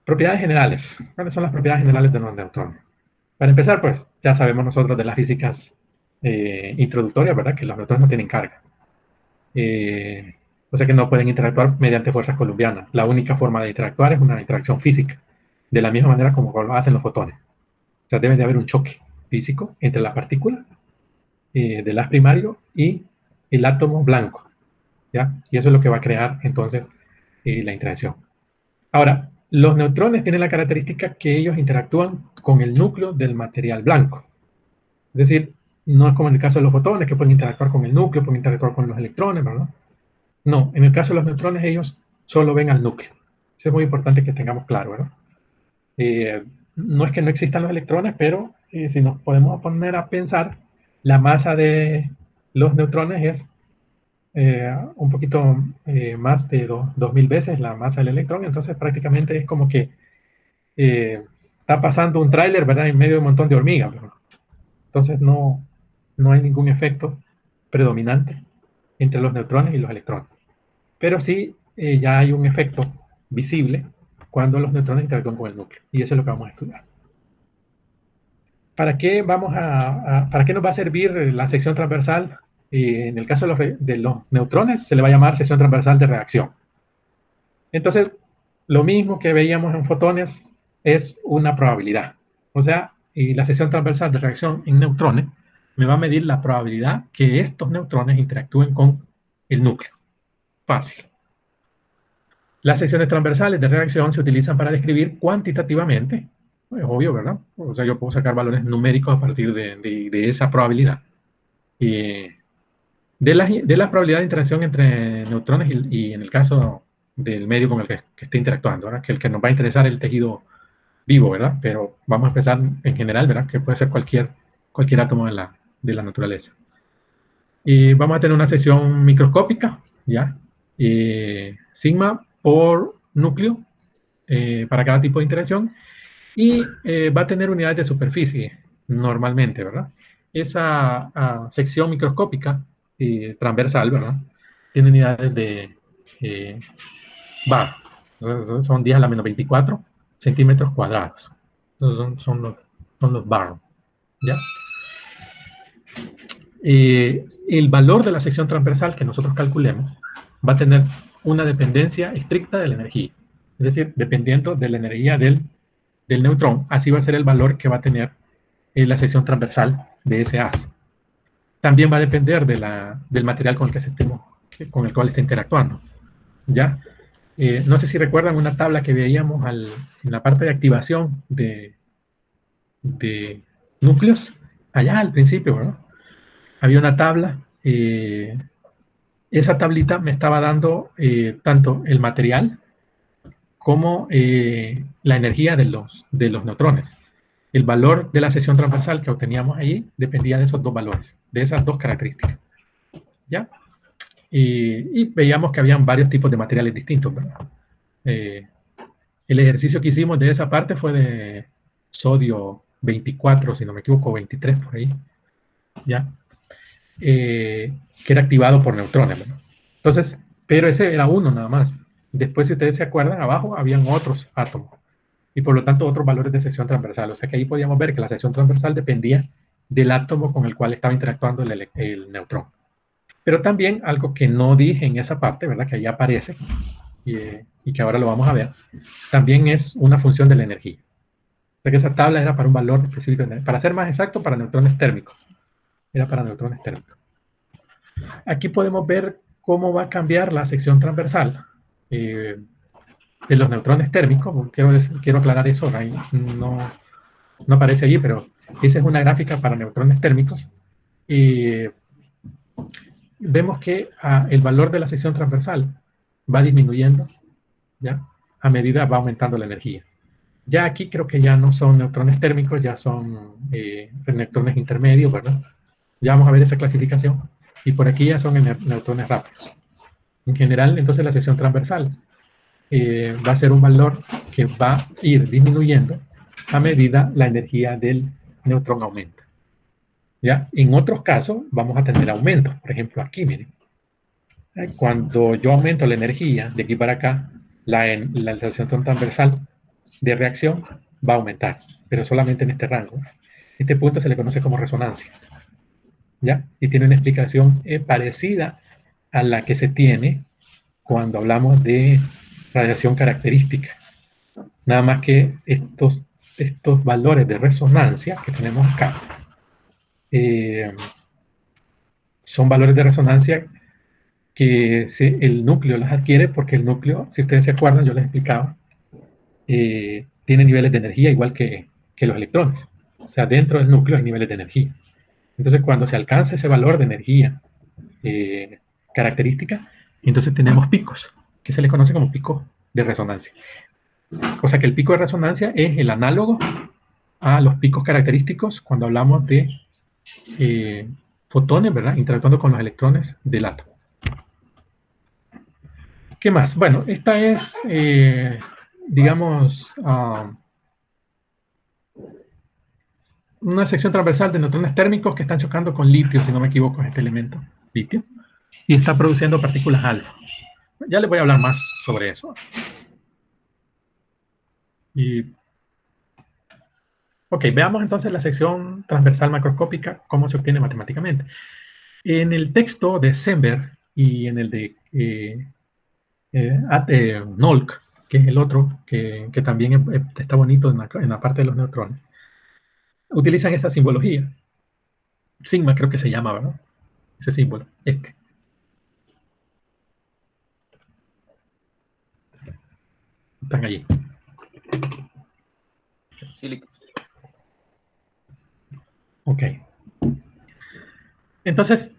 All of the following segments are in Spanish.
Propiedades generales. ¿Cuáles son las propiedades generales de los neutrones? Para empezar, pues ya sabemos nosotros de las físicas introductorias, ¿verdad? Que los neutrones no tienen carga. Eh, o sea que no pueden interactuar mediante fuerzas coulombianas. La única forma de interactuar es una interacción física, de la misma manera como lo hacen los fotones. O sea, debe de haber un choque físico entre la partícula del haz primario y el átomo blanco, ¿ya? Y eso es lo que va a crear entonces la interacción. Ahora, los neutrones tienen la característica que ellos interactúan con el núcleo del material blanco. Es decir, no es como en el caso de los fotones, que pueden interactuar con el núcleo, pueden interactuar con los electrones, ¿verdad? No, en el caso de los neutrones ellos solo ven al núcleo. Eso es muy importante que tengamos claro, ¿verdad? Eh, no es que no existan los electrones, pero si nos podemos poner a pensar, la masa de los neutrones es un poquito más de 2000 veces la masa del electrón, entonces prácticamente es como que está pasando un tráiler, ¿verdad?, en medio de un montón de hormigas, ¿verdad? Entonces no hay ningún efecto predominante entre los neutrones y los electrones. Pero sí ya hay un efecto visible cuando los neutrones interactúan con el núcleo. Y eso es lo que vamos a estudiar. ¿Para qué nos va a servir la sección transversal? En el caso de los neutrones se le va a llamar sección transversal de reacción. Entonces, lo mismo que veíamos en fotones es una probabilidad. O sea, y la sección transversal de reacción en neutrones me va a medir la probabilidad que estos neutrones interactúen con el núcleo. Fácil. Las secciones transversales de reacción se utilizan para describir cuantitativamente, es obvio, ¿verdad? O sea, yo puedo sacar valores numéricos a partir de esa probabilidad. Y de la probabilidad de interacción entre neutrones y en el caso del medio con el que esté interactuando, ¿verdad? Que el que nos va a interesar es el tejido vivo, ¿verdad? Pero vamos a empezar en general, ¿verdad? Que puede ser cualquier átomo de la naturaleza. Y vamos a tener una sección microscópica, ¿ya? Sigma por núcleo para cada tipo de interacción y va a tener unidades de superficie normalmente, ¿verdad? Esa sección microscópica transversal, ¿verdad? Tiene unidades de bar, son 10 a la menos 24 centímetros cuadrados. Son los bar, ¿ya? El valor de la sección transversal que nosotros calculemos va a tener una dependencia estricta de la energía. Es decir, dependiendo de la energía del neutrón, así va a ser el valor que va a tener la sección transversal de ese haz. También va a depender del material con el cual esté interactuando. ¿Ya? No sé si recuerdan una tabla que veíamos en la parte de activación de núcleos, allá al principio, ¿verdad? Había una tabla, esa tablita me estaba dando tanto el material como la energía de los neutrones. El valor de la sección transversal que obteníamos ahí dependía de esos dos valores, de esas dos características. ¿Ya? Y veíamos que habían varios tipos de materiales distintos, ¿verdad? El ejercicio que hicimos de esa parte fue de sodio 24, si no me equivoco, 23 por ahí, ¿ya? Que era activado por neutrones, ¿verdad? Entonces, pero ese era uno nada más. Después, si ustedes se acuerdan, abajo habían otros átomos y por lo tanto otros valores de sección transversal. O sea que ahí podíamos ver que la sección transversal dependía del átomo con el cual estaba interactuando el neutrón. Pero también algo que no dije en esa parte, ¿verdad? Que ahí aparece y que ahora lo vamos a ver, también es una función de la energía. O sea que esa tabla era para un valor específico, para ser más exacto, para neutrones térmicos. Era para neutrones térmicos. Aquí podemos ver cómo va a cambiar la sección transversal de los neutrones térmicos. Quiero aclarar eso, ahí no aparece allí, pero esa es una gráfica para neutrones térmicos. Y vemos que el valor de la sección transversal va disminuyendo, ¿ya? A medida va aumentando la energía. Ya aquí creo que ya no son neutrones térmicos, ya son neutrones intermedios, ¿verdad? Ya vamos a ver esa clasificación. Y por aquí ya son neutrones rápidos. En general, entonces la sección transversal va a ser un valor que va a ir disminuyendo a medida la energía del neutrón aumenta. ¿Ya? En otros casos vamos a tener aumentos. Por ejemplo, aquí, miren. Cuando yo aumento la energía de aquí para acá, la sección transversal de reacción va a aumentar, pero solamente en este rango. Este punto se le conoce como resonancia, ¿ya? Y tiene una explicación parecida a la que se tiene cuando hablamos de radiación característica. Nada más que estos valores de resonancia que tenemos acá eh, son valores de resonancia que el núcleo las adquiere porque el núcleo, si ustedes se acuerdan, yo les explicaba, tiene niveles de energía igual que los electrones. O sea, dentro del núcleo hay niveles de energía. Entonces, cuando se alcanza ese valor de energía característica, entonces tenemos picos, que se les conoce como picos de resonancia. O sea que el pico de resonancia es el análogo a los picos característicos cuando hablamos de fotones, ¿verdad? Interactuando con los electrones del átomo. ¿Qué más? Bueno, esta es, digamos, una sección transversal de neutrones térmicos que están chocando con litio, si no me equivoco, es este elemento, litio, y está produciendo partículas alfa. Ya les voy a hablar más sobre eso. Ok, veamos entonces la sección transversal macroscópica, cómo se obtiene matemáticamente. En el texto de Sember y en el de Nolk, que es el otro, que también está bonito en la parte de los neutrones, utilizan esta simbología. Sigma creo que se llama, ¿verdad? Ese símbolo, este. Están allí. Sí. Ok. Entonces,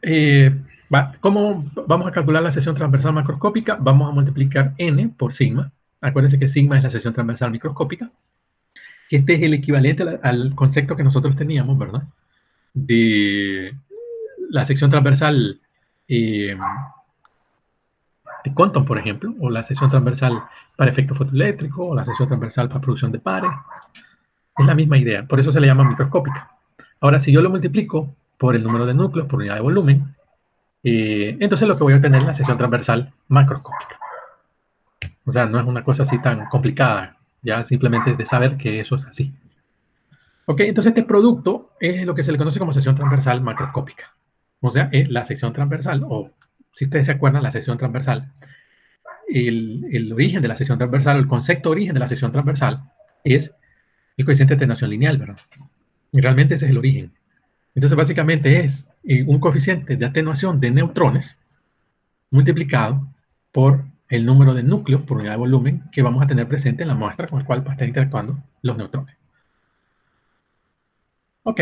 ¿cómo vamos a calcular la sección transversal macroscópica? Vamos a multiplicar n por sigma. Acuérdense que sigma es la sección transversal microscópica. Que este es el equivalente al concepto que nosotros teníamos, ¿verdad? De la sección transversal de Compton, por ejemplo, o la sección transversal para efecto fotoeléctrico, o la sección transversal para producción de pares. Es la misma idea, por eso se le llama microscópica. Ahora, si yo lo multiplico por el número de núcleos por unidad de volumen, entonces lo que voy a obtener es la sección transversal macroscópica. O sea, no es una cosa así tan complicada, ya simplemente de saber que eso es así. Ok, entonces este producto es lo que se le conoce como sección transversal macroscópica. O sea, es la sección transversal, o si ustedes se acuerdan, la sección transversal, el origen de la sección transversal, el concepto origen de la sección transversal es el coeficiente de atenuación lineal, ¿verdad? Y realmente ese es el origen. Entonces, básicamente es un coeficiente de atenuación de neutrones multiplicado por el número de núcleos por unidad de volumen que vamos a tener presente en la muestra con la cual están interactuando los neutrones. Ok,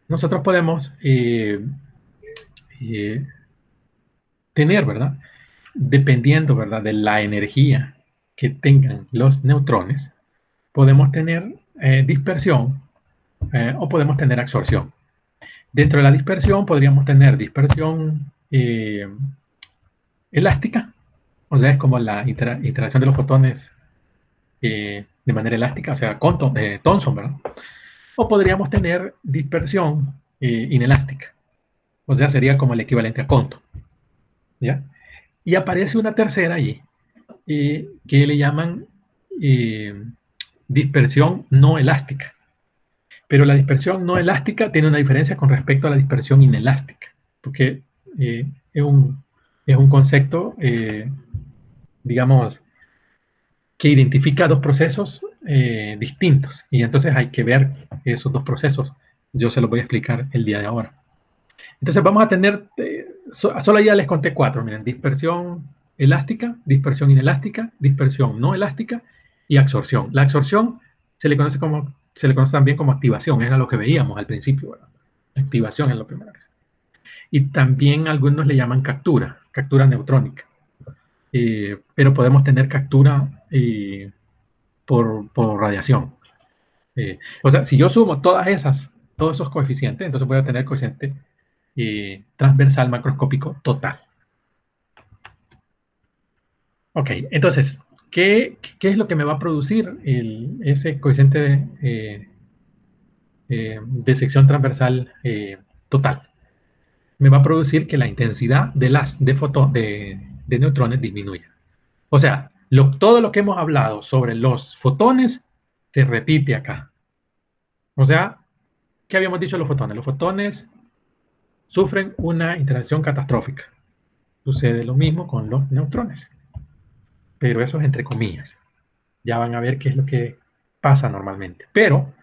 nosotros podemos tener, ¿verdad? Dependiendo, ¿verdad? De la energía que tengan los neutrones, podemos tener dispersión o podemos tener absorción. Dentro de la dispersión podríamos tener dispersión elástica, o sea, es como la interacción de los fotones de manera elástica, o sea, Thomson, ¿verdad? O podríamos tener dispersión inelástica, o sea, sería como el equivalente a Compton, ¿ya? Y aparece una tercera allí, que le llaman dispersión no elástica. Pero la dispersión no elástica tiene una diferencia con respecto a la dispersión inelástica, porque es un concepto, digamos, que identifica dos procesos distintos. Y entonces hay que ver esos dos procesos. Yo se los voy a explicar el día de ahora. Entonces vamos a tener, solo ya les conté cuatro, miren, dispersión elástica, dispersión inelástica, dispersión no elástica y absorción. La absorción se le conoce también como activación, era lo que veíamos al principio, ¿verdad? Activación es lo primero que es. Y también algunos le llaman captura neutrónica. Pero podemos tener captura por radiación. O sea, si yo sumo todos esos coeficientes, entonces voy a tener coeficiente transversal macroscópico total. Ok, entonces, ¿qué es lo que me va a producir ese coeficiente de sección transversal total? Me va a producir que la intensidad de neutrones disminuya. O sea, Todo lo que hemos hablado sobre los fotones se repite acá. O sea, ¿qué habíamos dicho de los fotones? Los fotones sufren una interacción catastrófica. Sucede lo mismo con los neutrones, pero eso es entre comillas. Ya van a ver qué es lo que pasa normalmente. Pero,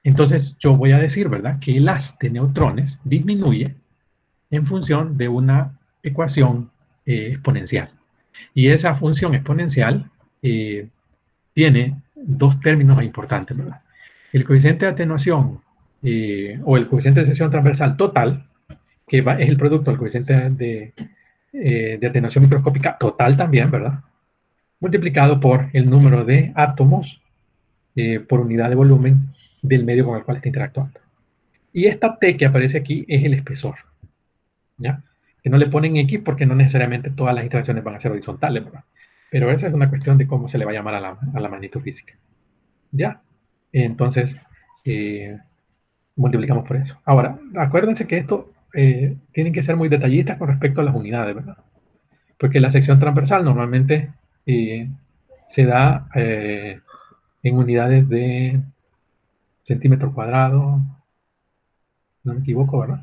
entonces yo voy a decir, ¿verdad?, que el haz de neutrones disminuye en función de una ecuación exponencial. Y esa función exponencial eh, tiene dos términos importantes, ¿verdad? El coeficiente de atenuación o el coeficiente de sección transversal total, que es el producto del coeficiente de atenuación microscópica total también, ¿verdad? Multiplicado por el número de átomos por unidad de volumen del medio con el cual está interactuando. Y esta T que aparece aquí es el espesor, ¿ya? Que no le ponen X porque no necesariamente todas las interacciones van a ser horizontales, ¿verdad? Pero esa es una cuestión de cómo se le va a llamar a la magnitud física, ¿ya? Entonces, eh, multiplicamos por eso. Ahora, acuérdense que esto tienen que ser muy detallistas con respecto a las unidades, ¿verdad? Porque la sección transversal normalmente se da en unidades de centímetro cuadrado, no me equivoco, ¿verdad?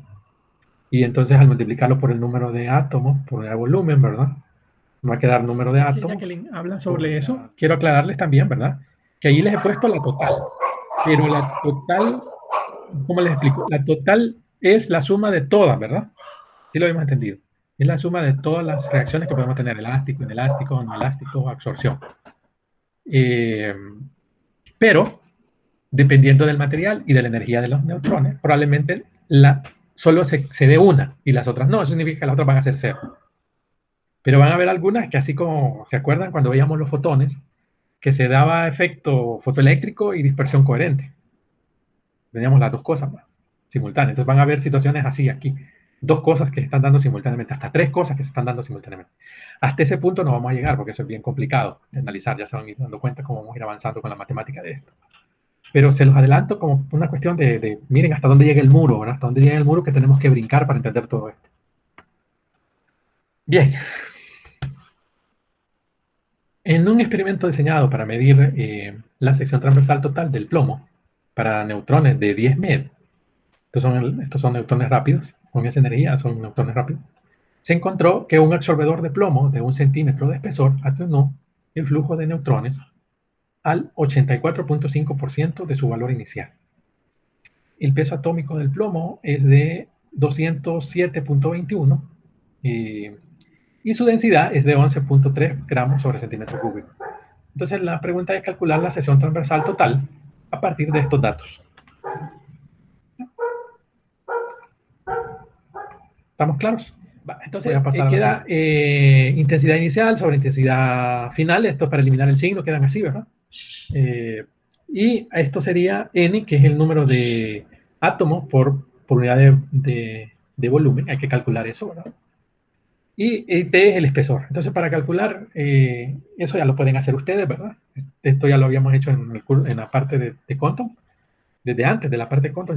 Y entonces al multiplicarlo por el número de átomos, por el volumen, ¿verdad? Me va a quedar número de átomos. Jacqueline habla sobre eso. Quiero aclararles también, ¿verdad? Que ahí les he puesto la total. Pero la total, ¿cómo les explico? La total es la suma de todas, ¿verdad? Sí lo hemos entendido. Es la suma de todas las reacciones que podemos tener, elástico, inelástico, no elástico, absorción. Eh, pero, dependiendo del material y de la energía de los neutrones, probablemente solo se dé una y las otras no. Eso significa que las otras van a ser cero. Pero van a haber algunas que así como, ¿se acuerdan cuando veíamos los fotones? Que se daba efecto fotoeléctrico y dispersión coherente. Teníamos las dos cosas simultáneas. Entonces van a haber situaciones así aquí. Dos cosas que se están dando simultáneamente, hasta tres cosas que se están dando simultáneamente. Hasta ese punto no vamos a llegar porque eso es bien complicado de analizar. Ya se van a ir dando cuenta cómo vamos a ir avanzando con la matemática de esto. Pero se los adelanto como una cuestión de miren hasta dónde llega el muro, ¿verdad? Hasta dónde llega el muro que tenemos que brincar para entender todo esto. Bien. En un experimento diseñado para medir la sección transversal total del plomo para neutrones de 10 MeV, estos son neutrones rápidos, con esa energía son neutrones rápidos, se encontró que un absorbedor de plomo de 1 centímetro de espesor atenuó el flujo de neutrones al 84.5% de su valor inicial. El peso atómico del plomo es de 207.21 y su densidad es de 11.3 gramos sobre centímetro cúbico. Entonces la pregunta es calcular la sección transversal total a partir de estos datos. ¿Estamos claros? Entonces queda intensidad inicial sobre intensidad final. Esto para eliminar el signo quedan así, ¿verdad? Y esto sería N, que es el número de átomos por unidad de volumen. Hay que calcular eso, ¿verdad? Y T es el espesor. Entonces, para calcular, eso ya lo pueden hacer ustedes, ¿verdad? Esto ya lo habíamos hecho en la parte de Compton. Desde antes de la parte de Compton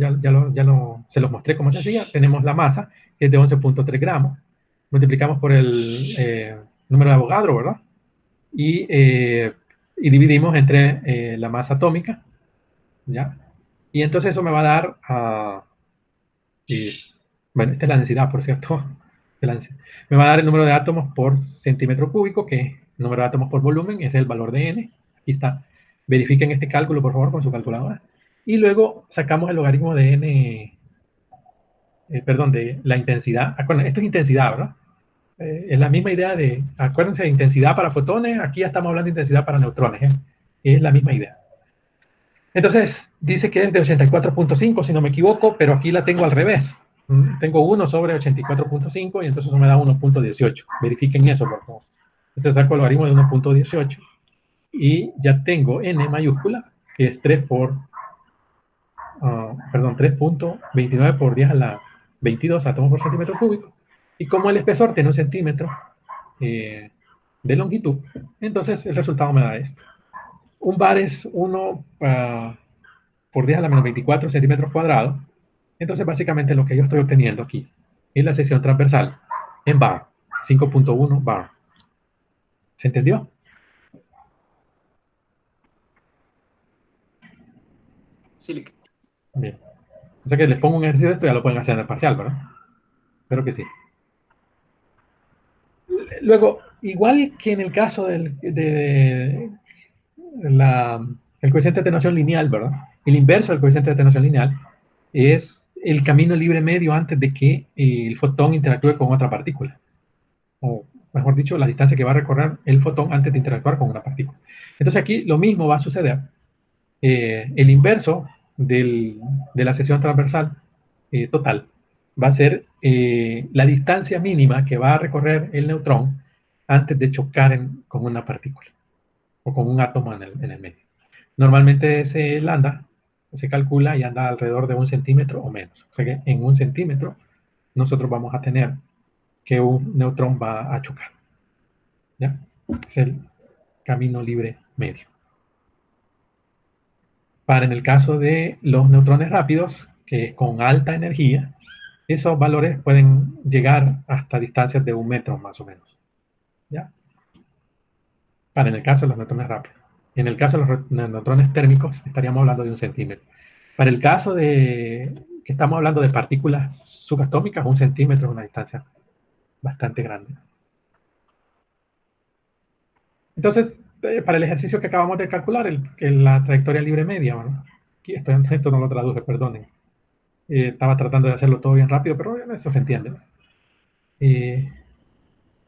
se los mostré cómo se hacía. Tenemos la masa, que es de 11.3 gramos. Multiplicamos por el número de Avogadro, ¿verdad? Y dividimos entre la masa atómica, ¿ya? Y entonces eso me va a dar, bueno, esta es la densidad, por cierto, me va a dar el número de átomos por centímetro cúbico, que es el número de átomos por volumen, ese es el valor de N. Aquí está. Verifiquen este cálculo, por favor, con su calculadora. Y luego sacamos el logaritmo de N, perdón, de la intensidad. Acuérdense, esto es intensidad, ¿verdad? Es la misma idea de, acuérdense, de intensidad para fotones, aquí ya estamos hablando de intensidad para neutrones, ¿eh? Es la misma idea. Entonces, dice que es de 84.5, si no me equivoco, pero aquí la tengo al revés. Tengo 1 sobre 84.5 y entonces eso me da 1.18. Verifiquen eso, por favor. Entonces saco el logaritmo de 1.18 y ya tengo n mayúscula, que es 3 por, perdón, 3.29 por 10 a la 22 átomos por centímetro cúbico. Y como el espesor tiene un centímetro de longitud, entonces el resultado me da esto. Un bar es 1 por 10 a la menos 24 centímetros cuadrados. Entonces, básicamente lo que yo estoy obteniendo aquí es la sección transversal en bar, 5.1 bar. ¿Se entendió? sílica. Bien. O sea que les pongo un ejercicio de esto, ya lo pueden hacer en el parcial, ¿verdad? Espero que sí. Luego, igual que en el caso de la, el coeficiente de atenuación lineal, ¿verdad? El inverso del coeficiente de atenuación lineal es el camino libre medio antes de que el fotón interactúe con otra partícula. O mejor dicho, la distancia que va a recorrer el fotón antes de interactuar con una partícula. Entonces aquí lo mismo va a suceder. El inverso de la sección transversal total va a ser la distancia mínima que va a recorrer el neutrón antes de chocar con una partícula o con un átomo en el medio. Normalmente ese lambda se calcula y anda alrededor de 1 centímetro o menos. O sea que en 1 centímetro nosotros vamos a tener que un neutrón va a chocar. ¿Ya? Es el camino libre medio. Para en el caso de los neutrones rápidos, que es con alta energía, esos valores pueden llegar hasta distancias de 1 metro más o menos. ¿Ya? Para en el caso de los neutrones rápidos. En el caso de los neutrones térmicos estaríamos hablando de 1 centímetro. Para el caso de que estamos hablando de partículas subatómicas, 1 centímetro es una distancia bastante grande. Entonces, para el ejercicio que acabamos de calcular, la trayectoria libre media, ¿no? Aquí esto no lo traduje, perdonen. Estaba tratando de hacerlo todo bien rápido, pero eso se entiende. Eh,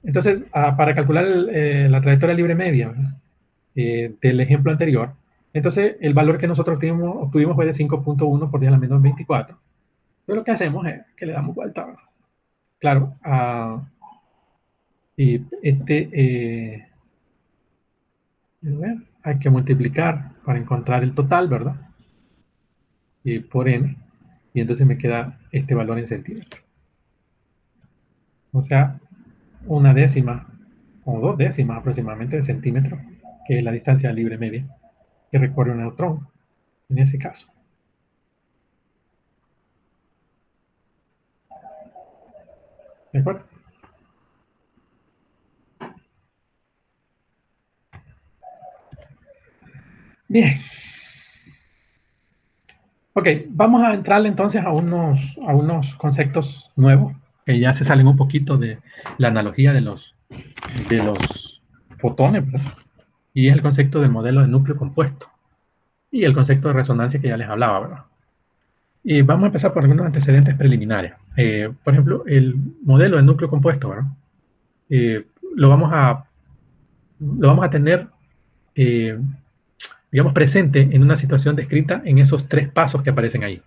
entonces, para calcular la trayectoria libre media del ejemplo anterior, entonces el valor que nosotros obtuvimos fue de 5.1 por 10 a la menos 24. Entonces lo que hacemos es que le damos vuelta, ¿verdad? Claro, y hay que multiplicar para encontrar el total, ¿verdad? Y por n, y entonces me queda este valor en centímetros. O sea, 1 décima o 2 décimas aproximadamente de centímetro, que es la distancia libre media que recorre un neutrón en ese caso. ¿De acuerdo? Bien. Ok, vamos a entrarle entonces a unos conceptos nuevos que ya se salen un poquito de la analogía de los fotones, ¿verdad? Y es el concepto del modelo de núcleo compuesto y el concepto de resonancia que ya les hablaba, ¿verdad? Y vamos a empezar por algunos antecedentes preliminares. Por ejemplo, el modelo de núcleo compuesto, ¿verdad? Eh, lo, vamos a, lo vamos a tener, eh, digamos, presente en una situación descrita en esos 3 pasos que aparecen ahí.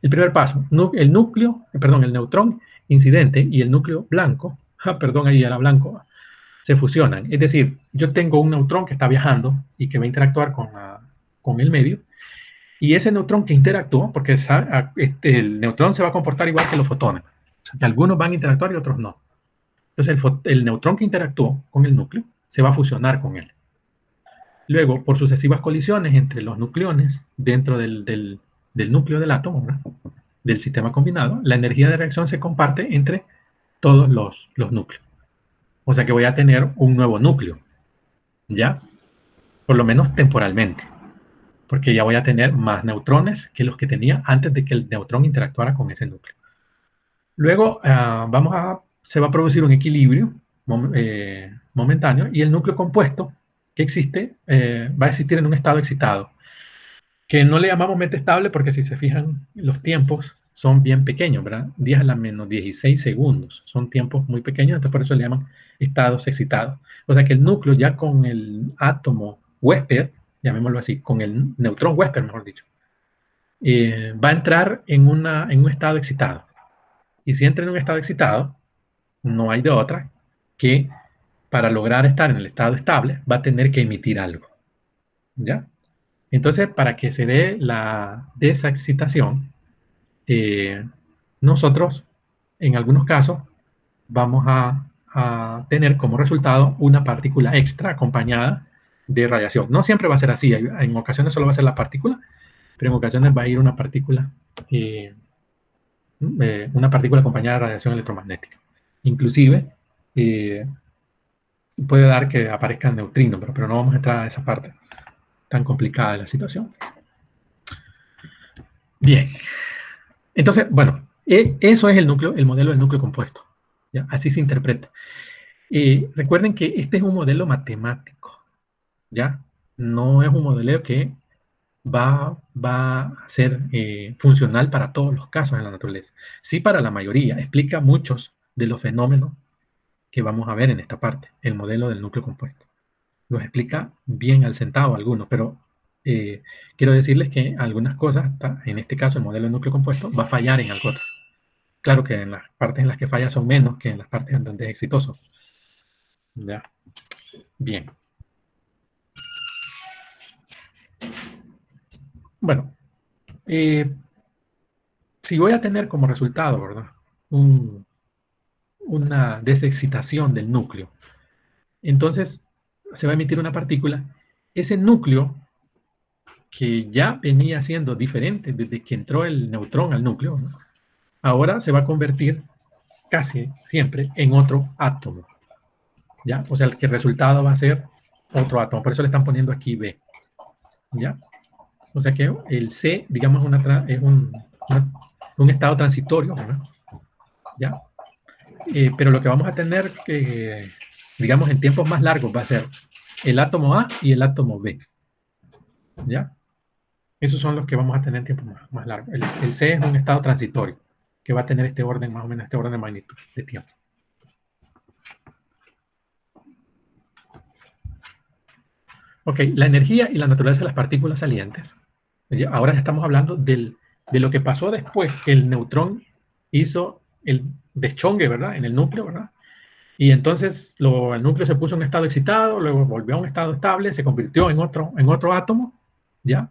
El primer paso, el núcleo, perdón, el neutrón incidente y el núcleo blanco, perdón, ahí era blanco, se fusionan. Es decir, yo tengo un neutrón que está viajando y que va a interactuar con el medio, y ese neutrón que interactúa, porque el neutrón se va a comportar igual que los fotones, o sea, que algunos van a interactuar y otros no. Entonces el neutrón que interactuó con el núcleo se va a fusionar con él. Luego, por sucesivas colisiones entre los nucleones dentro del núcleo del átomo, ¿verdad? Del sistema combinado, la energía de reacción se comparte entre todos los núcleos. O sea que voy a tener un nuevo núcleo, ¿ya? Por lo menos temporalmente, porque ya voy a tener más neutrones que los que tenía antes de que el neutrón interactuara con ese núcleo. Luego se va a producir un equilibrio momentáneo y el núcleo compuesto que existe va a existir en un estado excitado, que no le llamamos mente estable porque si se fijan los tiempos son bien pequeños, ¿verdad? 10 a la menos 16 segundos, son tiempos muy pequeños, entonces por eso le llaman estados excitados. O sea que el núcleo ya con el átomo huésped, llamémoslo así, con el neutrón huésped, mejor dicho, va a entrar en un estado excitado. Y si entra en un estado excitado, no hay de otra que para lograr estar en el estado estable va a tener que emitir algo. ¿Ya? Entonces, para que se dé la desexcitación, nosotros, en algunos casos, vamos a tener como resultado una partícula extra acompañada de radiación. No siempre va a ser así, en ocasiones solo va a ser la partícula, pero en ocasiones va a ir una partícula acompañada de radiación electromagnética. Inclusive, eh, puede dar que aparezcan neutrinos, pero no vamos a entrar a esa parte tan complicada de la situación. Bien. Entonces, bueno, eso es el núcleo, el modelo del núcleo compuesto. ¿Ya? Así se interpreta. Recuerden que este es un modelo matemático, ¿ya? No es un modelo que va a ser funcional para todos los casos en la naturaleza. Sí, para la mayoría. Explica muchos de los fenómenos que vamos a ver en esta parte, el modelo del núcleo compuesto. Los explica bien al centavo algunos, pero quiero decirles que algunas cosas, en este caso el modelo del núcleo compuesto, va a fallar en algo otro. Claro que en las partes en las que falla son menos que en las partes en donde es exitoso. ¿Ya? Bien. Bueno, eh, si voy a tener como resultado, ¿verdad? Un, una desexcitación del núcleo, entonces se va a emitir una partícula. Ese núcleo, que ya venía siendo diferente desde que entró el neutrón al núcleo, ¿no? Ahora se va a convertir casi siempre en otro átomo. ¿Ya? O sea, el resultado va a ser otro átomo. Por eso le están poniendo aquí B. ¿Ya? O sea que el C, digamos, es un estado transitorio, ¿verdad? ¿Ya? Pero lo que vamos a tener, que, digamos, en tiempos más largos va a ser el átomo A y el átomo B. ¿Ya? Esos son los que vamos a tener en tiempos más largos. El C es un estado transitorio, que va a tener este orden, más o menos, este orden de magnitud de tiempo. Ok, la energía y la naturaleza de las partículas salientes. Ahora estamos hablando de lo que pasó después que el neutrón hizo el deschongue, ¿verdad? En el núcleo, ¿verdad? Y entonces el núcleo se puso en un estado excitado, luego volvió a un estado estable, se convirtió en otro átomo, ¿ya?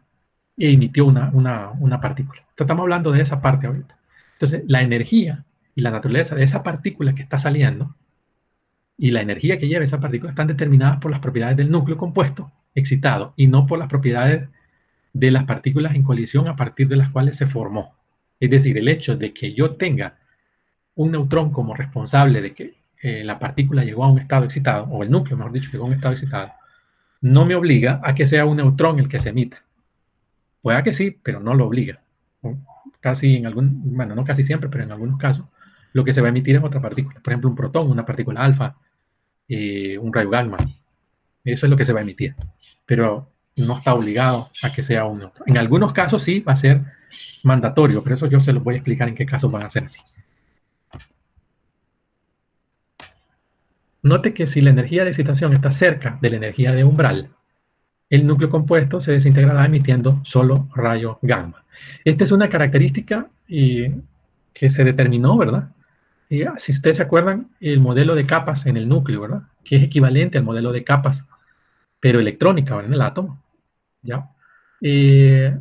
E emitió una partícula. Entonces, estamos hablando de esa parte ahorita. Entonces, la energía y la naturaleza de esa partícula que está saliendo y la energía que lleva esa partícula están determinadas por las propiedades del núcleo compuesto excitado y no por las propiedades de las partículas en colisión a partir de las cuales se formó. Es decir, el hecho de que yo tenga un neutrón como responsable de que la partícula llegó a un estado excitado, o el núcleo, mejor dicho, llegó a un estado excitado, no me obliga a que sea un neutrón el que se emita. Pueda que sí, pero no lo obliga. Casi en algún, bueno, no casi siempre, pero en algunos casos, lo que se va a emitir es otra partícula. Por ejemplo, un protón, una partícula alfa, un rayo gamma. Eso es lo que se va a emitir. Pero no está obligado a que sea un neutrón. En algunos casos sí va a ser mandatorio, pero eso yo se los voy a explicar en qué casos van a ser así. Note que si la energía de excitación está cerca de la energía de umbral, el núcleo compuesto se desintegrará emitiendo solo rayo gamma. Esta es una característica que se determinó, ¿verdad? Y si ustedes se acuerdan, el modelo de capas en el núcleo, ¿verdad? Que es equivalente al modelo de capas, pero electrónica, ¿verdad? En el átomo, ¿ya? Eh,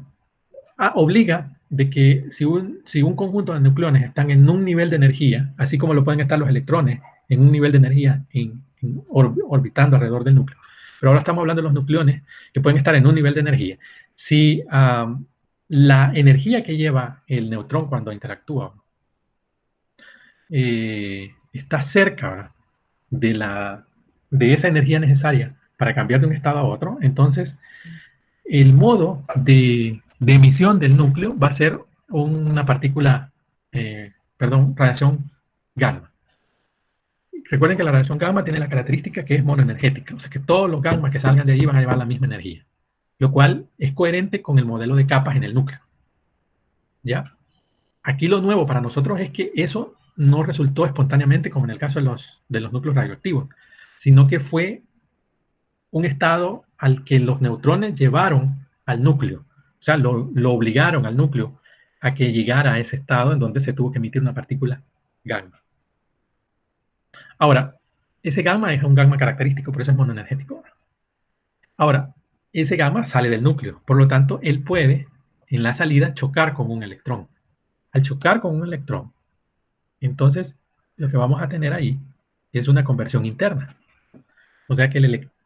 obliga de que si un conjunto de nucleones están en un nivel de energía, así como lo pueden estar los electrones en un nivel de energía orbitando alrededor del núcleo, pero ahora estamos hablando de los nucleones que pueden estar en un nivel de energía. Si la energía que lleva el neutrón cuando interactúa está cerca, ¿verdad? de esa energía necesaria para cambiar de un estado a otro, entonces el modo de emisión del núcleo va a ser una partícula, perdón, radiación gamma. Recuerden que la radiación gamma tiene la característica que es monoenergética, o sea que todos los gamma que salgan de allí van a llevar la misma energía, lo cual es coherente con el modelo de capas en el núcleo. ¿Ya? Aquí lo nuevo para nosotros es que eso no resultó espontáneamente como en el caso de los núcleos radioactivos, sino que fue un estado al que los neutrones llevaron al núcleo. O sea, lo obligaron al núcleo a que llegara a ese estado en donde se tuvo que emitir una partícula gamma. Ahora, ese gamma es un gamma característico, por eso es monoenergético. Ahora, ese gamma sale del núcleo, por lo tanto, él puede, en la salida, chocar con un electrón. Al chocar con un electrón, entonces, lo que vamos a tener ahí es una conversión interna. O sea que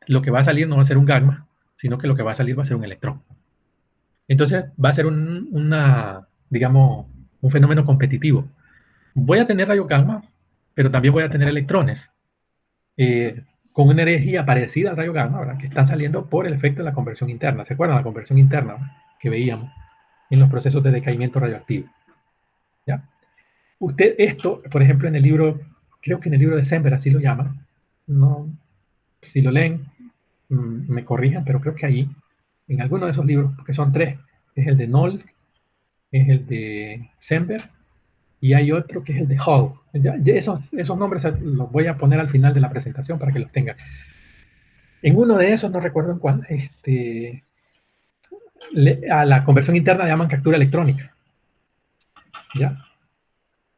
lo que va a salir no va a ser un gamma, sino que lo que va a salir va a ser un electrón. Entonces va a ser digamos, un fenómeno competitivo. Voy a tener rayos gamma, pero también voy a tener electrones con una energía parecida al rayo gamma, ¿verdad? Que están saliendo por el efecto de la conversión interna. ¿Se acuerdan de la conversión interna, ¿verdad? Que veíamos? en los procesos de decaimiento radioactivo. ¿Ya? Usted, esto, por ejemplo, en el libro, creo que en el libro de Sember así lo llaman, no, si lo leen, me corrijan, pero creo que ahí, en alguno de esos libros, porque son tres, es el de Knoll, es el de Sember, y hay otro que es el de Hall. Esos nombres los voy a poner al final de la presentación para que los tengan. En uno de esos, no recuerdo en cuál, a la conversión interna le llaman captura electrónica, ¿ya?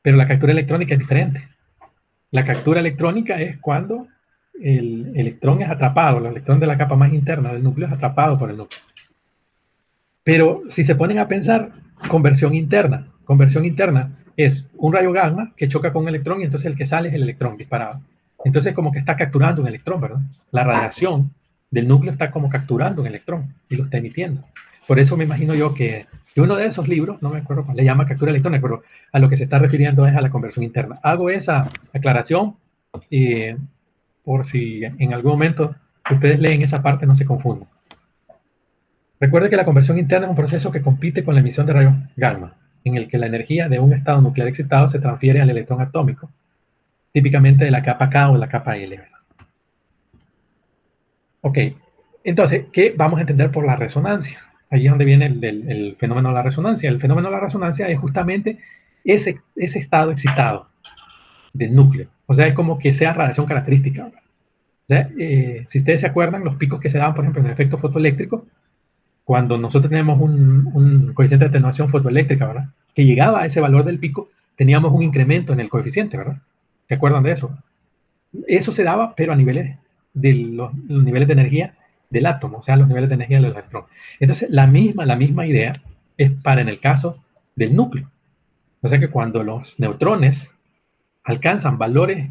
Pero la captura electrónica es diferente. La captura electrónica es cuando el electrón es atrapado, el electrón de la capa más interna del núcleo es atrapado por el núcleo. Pero si se ponen a pensar, conversión interna es un rayo gamma que choca con un electrón y entonces el que sale es el electrón disparado. Entonces como que está capturando un electrón, ¿verdad? La radiación del núcleo está como capturando un electrón y lo está emitiendo. Por eso me imagino yo que uno de esos libros, no me acuerdo cuál, le llama captura electrónica, pero a lo que se está refiriendo es a la conversión interna. Hago esa aclaración por si en algún momento ustedes leen esa parte no se confundan. Recuerde que la conversión interna es un proceso que compite con la emisión de rayos gamma, en el que la energía de un estado nuclear excitado se transfiere al electrón atómico, típicamente de la capa K o de la capa L. Ok, entonces, ¿qué vamos a entender por la resonancia? Allí es donde viene el fenómeno de la resonancia. El fenómeno de la resonancia es justamente ese estado excitado del núcleo. O sea, es como que sea radiación característica. O sea, si ustedes se acuerdan, los picos que se daban, por ejemplo, en el efecto fotoeléctrico, cuando nosotros tenemos un coeficiente de atenuación fotoeléctrica, ¿verdad? Que llegaba a ese valor del pico, teníamos un incremento en el coeficiente, ¿verdad? ¿Se acuerdan de eso? Eso se daba, pero a niveles de los niveles de energía del átomo, o sea, los niveles de energía del electrón. Entonces, la misma idea es para en el caso del núcleo. O sea que cuando los neutrones alcanzan valores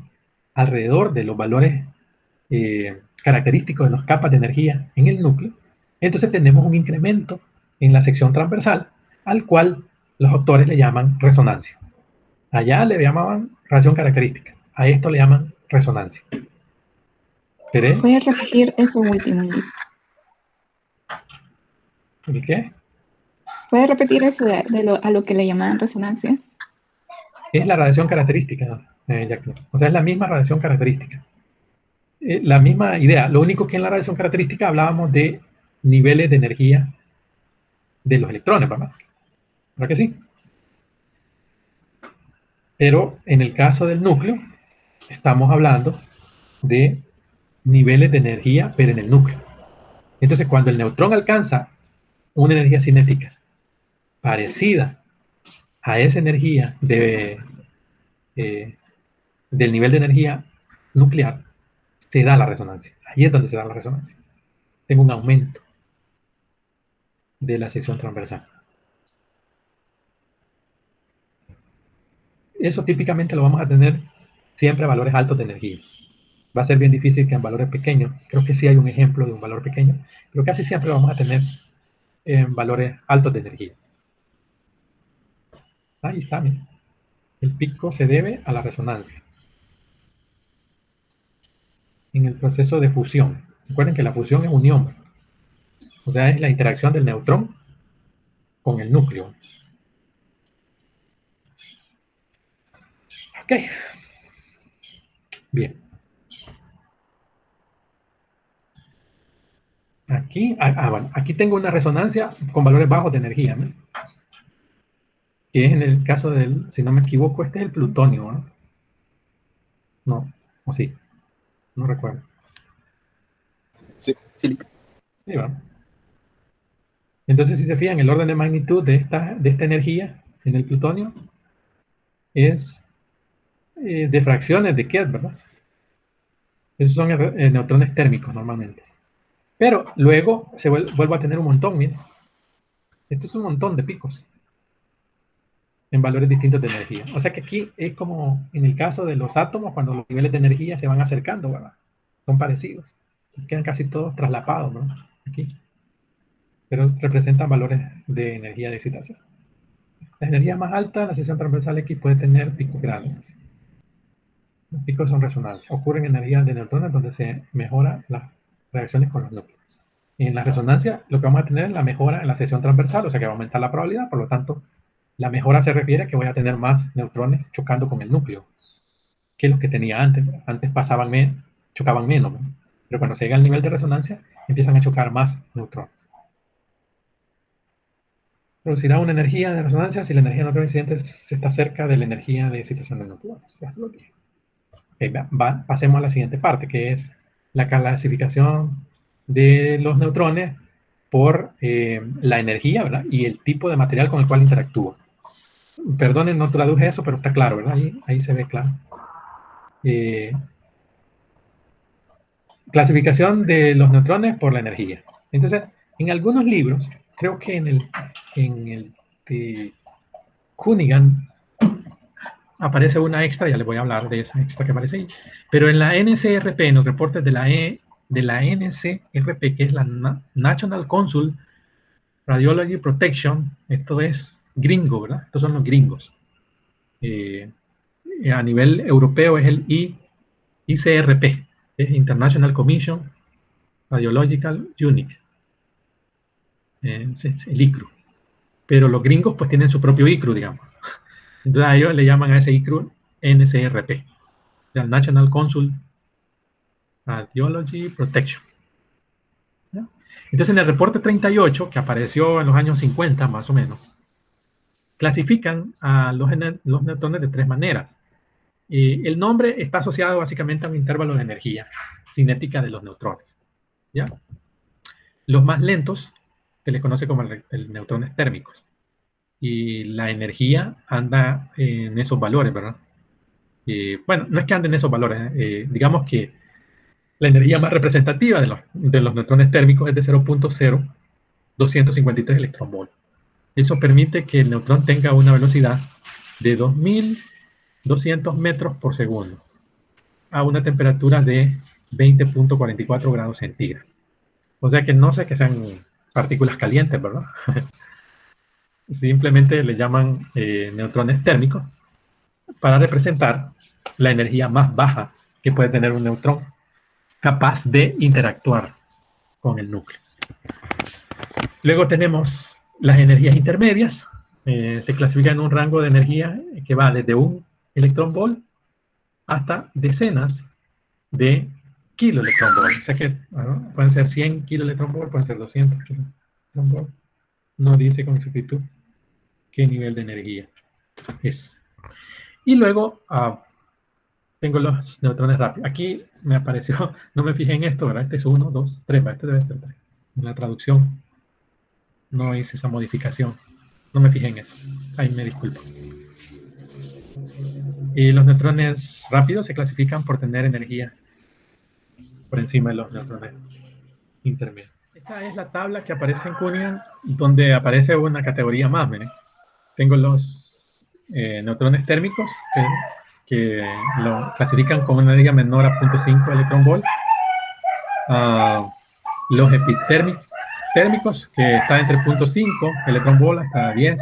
alrededor de los valores característicos de las capas de energía en el núcleo, entonces tenemos un incremento en la sección transversal, al cual los autores le llaman resonancia. Allá le llamaban radiación característica, a esto le llaman resonancia. ¿Querés? ¿Puedes repetir eso último? ¿El qué? ¿Puedes repetir eso a lo que le llamaban resonancia? Es la radiación característica, o sea, es la misma radiación característica. La misma idea, lo único que en la radiación característica hablábamos de niveles de energía de los electrones, ¿verdad? ¿Verdad que sí? Pero en el caso del núcleo, estamos hablando de niveles de energía, pero en el núcleo. Entonces, cuando el neutrón alcanza una energía cinética parecida a esa energía eh, del nivel de energía nuclear, se da la resonancia. Ahí es donde se da la resonancia. Tengo un aumento de la sección transversal. Eso típicamente lo vamos a tener siempre a valores altos de energía. Va a ser bien difícil que en valores pequeños, creo que sí hay un ejemplo de un valor pequeño, pero casi siempre vamos a tener en valores altos de energía. Ahí está, mira. El pico se debe a la resonancia en el proceso de fusión. Recuerden que la fusión es unión, o sea, es la interacción del neutrón con el núcleo. Ok, bien. Bueno, aquí tengo una resonancia con valores bajos de energía, ¿no? Que es en el caso del, si no me equivoco, este es el plutonio, ¿no? No, o sí, no recuerdo. Sí, Philip. Sí, bueno. Entonces, si se fijan, el orden de magnitud de esta energía en el plutonio es de fracciones de Keith, ¿verdad? Esos son neutrones térmicos normalmente. Pero luego se vuelve a tener un montón, miren. Esto es un montón de picos en valores distintos de energía. O sea que aquí es como en el caso de los átomos, cuando los niveles de energía se van acercando, ¿verdad? Son parecidos. Entonces quedan casi todos traslapados, ¿no? Aquí. Pero representan valores de energía de excitación. La energía más alta, la sección transversal X puede tener picos grandes. Los picos son resonancia. Ocurren en energías de neutrones donde se mejoran las reacciones con los núcleos. En la resonancia lo que vamos a tener es la mejora en la sección transversal, o sea que va a aumentar la probabilidad, por lo tanto, la mejora se refiere a que voy a tener más neutrones chocando con el núcleo que los que tenía antes. Antes chocaban menos, ¿no? Pero cuando se llega al nivel de resonancia, empiezan a chocar más neutrones. Producirá una energía de resonancia si la energía de neutrones incidentes está cerca de la energía de excitación de neutrones. Ya lo dije. Okay, pasemos a la siguiente parte, que es la clasificación de los neutrones por la energía, ¿verdad? Y el tipo de material con el cual interactúa. Perdonen, no traduje eso, pero está claro, ¿verdad? Ahí se ve claro. Clasificación de los neutrones por la energía. Entonces, en algunos libros, creo que en el de Cunningham aparece una extra, ya les voy a hablar de esa extra que aparece ahí, pero en la NCRP, en los reportes de la NCRP, que es la National Council Radiology Protection, esto es gringo, ¿verdad? Estos son los gringos. A nivel europeo es el ICRP, es International Commission Radiological Unit, es el ICRU. Pero los gringos pues tienen su propio ICRU, digamos. Entonces a ellos le llaman a ese ICRU NCRP, el National Council Radiology Protection. ¿Ya? Entonces en el reporte 38, que apareció en los años 50 más o menos, clasifican a los neutrones de tres maneras. El nombre está asociado básicamente a un intervalo de energía cinética de los neutrones. ¿Ya? Los más lentos se les conoce como el neutrones térmicos. Y la energía anda en esos valores, ¿verdad? Bueno, no es que ande en esos valores, digamos que la energía más representativa de los neutrones térmicos es de 0.0253 electronvolt. Eso permite que el neutrón tenga una velocidad de 2200 metros por segundo a una temperatura de 20.44 grados centígrados. O sea que no sé que sean partículas calientes, ¿verdad? Simplemente le llaman neutrones térmicos para representar la energía más baja que puede tener un neutrón capaz de interactuar con el núcleo. Luego tenemos las energías intermedias. Se clasifican en un rango de energía que va desde 1 electronvolt hasta decenas de kiloelectronvolt. O sea que pueden ser 100 kiloelectronvolt, pueden ser 200 kiloelectronvolt. No dice con exactitud qué nivel de energía es. Y luego tengo los neutrones rápidos. Aquí me apareció, no me fijé en esto, ¿verdad? Este es 1, 2, 3, este debe ser 3. En la traducción no hice esa modificación. No me fijé en eso. Ahí me disculpo. Y los neutrones rápidos se clasifican por tener energía por encima de los neutrones intermedios. Esta es la tabla que aparece en Cunningham, donde aparece una categoría más. ¿Miren? Tengo los neutrones térmicos que lo clasifican como una energía menor a 0.5 electronvolt. Los epitérmicos, que está entre 0.5 electronvolt hasta 10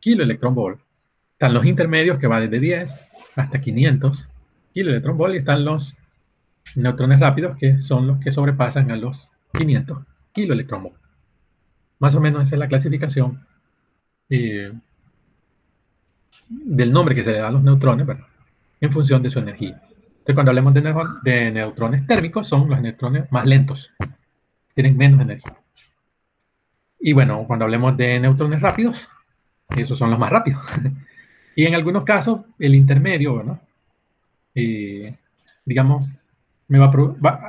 kiloelectronvolt. Están los intermedios, que va desde 10 hasta 500 kiloelectronvolt, y están los neutrones rápidos, que son los que sobrepasan a los 500 kiloelectronvolt. Más o menos esa es la clasificación del nombre que se le da a los neutrones, ¿verdad? En función de su energía. Entonces, cuando hablemos de neutrones térmicos, son los neutrones más lentos, tienen menos energía. Y bueno, cuando hablemos de neutrones rápidos, esos son los más rápidos. Y en algunos casos, el intermedio, ¿verdad? Digamos,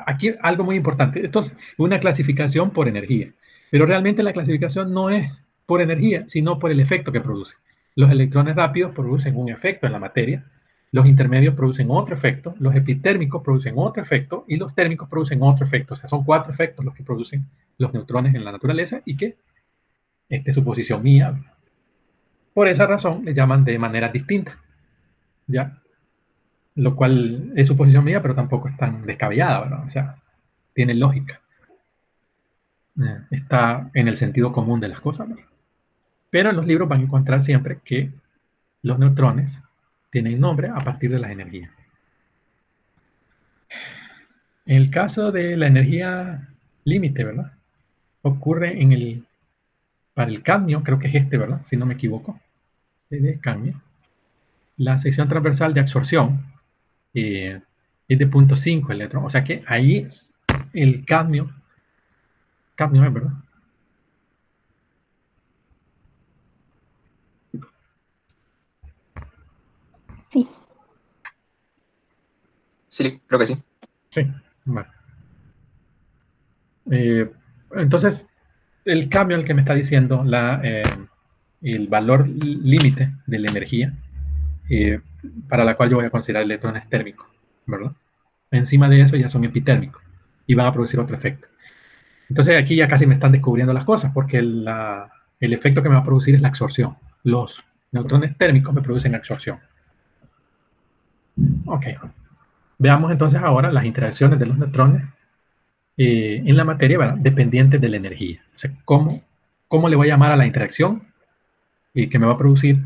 aquí algo muy importante. Esto es una clasificación por energía. Pero realmente la clasificación no es por energía, sino por el efecto que produce. Los electrones rápidos producen un efecto en la materia, los intermedios producen otro efecto, los epitérmicos producen otro efecto y los térmicos producen otro efecto. O sea, son 4 efectos los que producen los neutrones en la naturaleza, y que esta es su posición mía. Por esa razón le llaman de manera distinta, ¿ya? Lo cual es su posición mía, pero tampoco es tan descabellada, ¿verdad? O sea, tiene lógica. Está en el sentido común de las cosas, ¿verdad? Pero en los libros van a encontrar siempre que los neutrones tienen nombre a partir de las energías. En el caso de la energía límite, ¿verdad? Ocurre para el cadmio, creo que es este, ¿verdad? Si no me equivoco, de cadmio. La sección transversal de absorción es de 0.5 electrón. O sea que ahí el cadmio es, ¿verdad? Sí, Sí, creo que sí. Sí, bueno. Entonces, el cambio al que me está diciendo el valor límite de la energía eh, para la cual yo voy a considerar electrones térmicos, ¿verdad? Encima de eso ya son epitérmicos y van a producir otro efecto. Entonces aquí ya casi me están descubriendo las cosas porque el efecto que me va a producir es la absorción. Los neutrones térmicos me producen absorción. Ok. Veamos entonces ahora las interacciones de los neutrones en la materia, ¿verdad? Dependientes de la energía. O sea, ¿cómo le voy a llamar a la interacción que me va a producir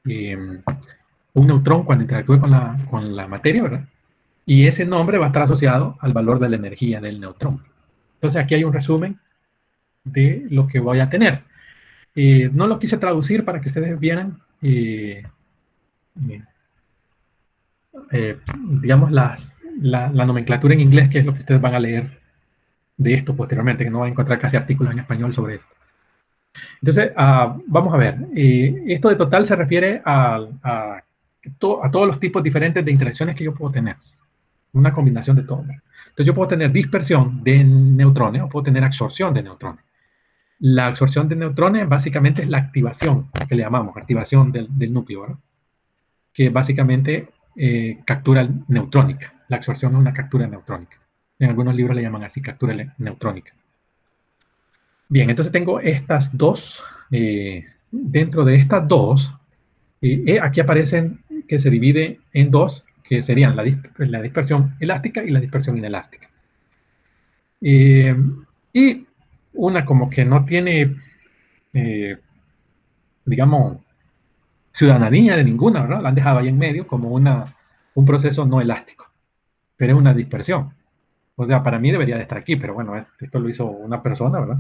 eh, un neutrón cuando interactúe con la materia, ¿verdad? Y ese nombre va a estar asociado al valor de la energía del neutrón. Entonces aquí hay un resumen de lo que voy a tener. No lo quise traducir para que ustedes vieran, eh, digamos, la nomenclatura en inglés, que es lo que ustedes van a leer de esto posteriormente, que no van a encontrar casi artículos en español sobre esto. Entonces, vamos a ver. Esto de total se refiere a todos los tipos diferentes de interacciones que yo puedo tener. Una combinación de todo. Entonces, yo puedo tener dispersión de neutrones o puedo tener absorción de neutrones. La absorción de neutrones básicamente es la activación, que le llamamos activación del núcleo, ¿verdad? Que básicamente captura neutrónica. La absorción es una captura neutrónica. En algunos libros le llaman así, captura neutrónica. Bien, entonces tengo estas dos. Dentro de estas dos, aquí aparecen que se divide en dos, que serían la dispersión elástica y la dispersión inelástica. Y una como que no tiene, digamos, ciudadanía de ninguna, ¿verdad? La han dejado ahí en medio como un proceso no elástico, pero es una dispersión. O sea, para mí debería de estar aquí, pero bueno, esto lo hizo una persona, ¿verdad?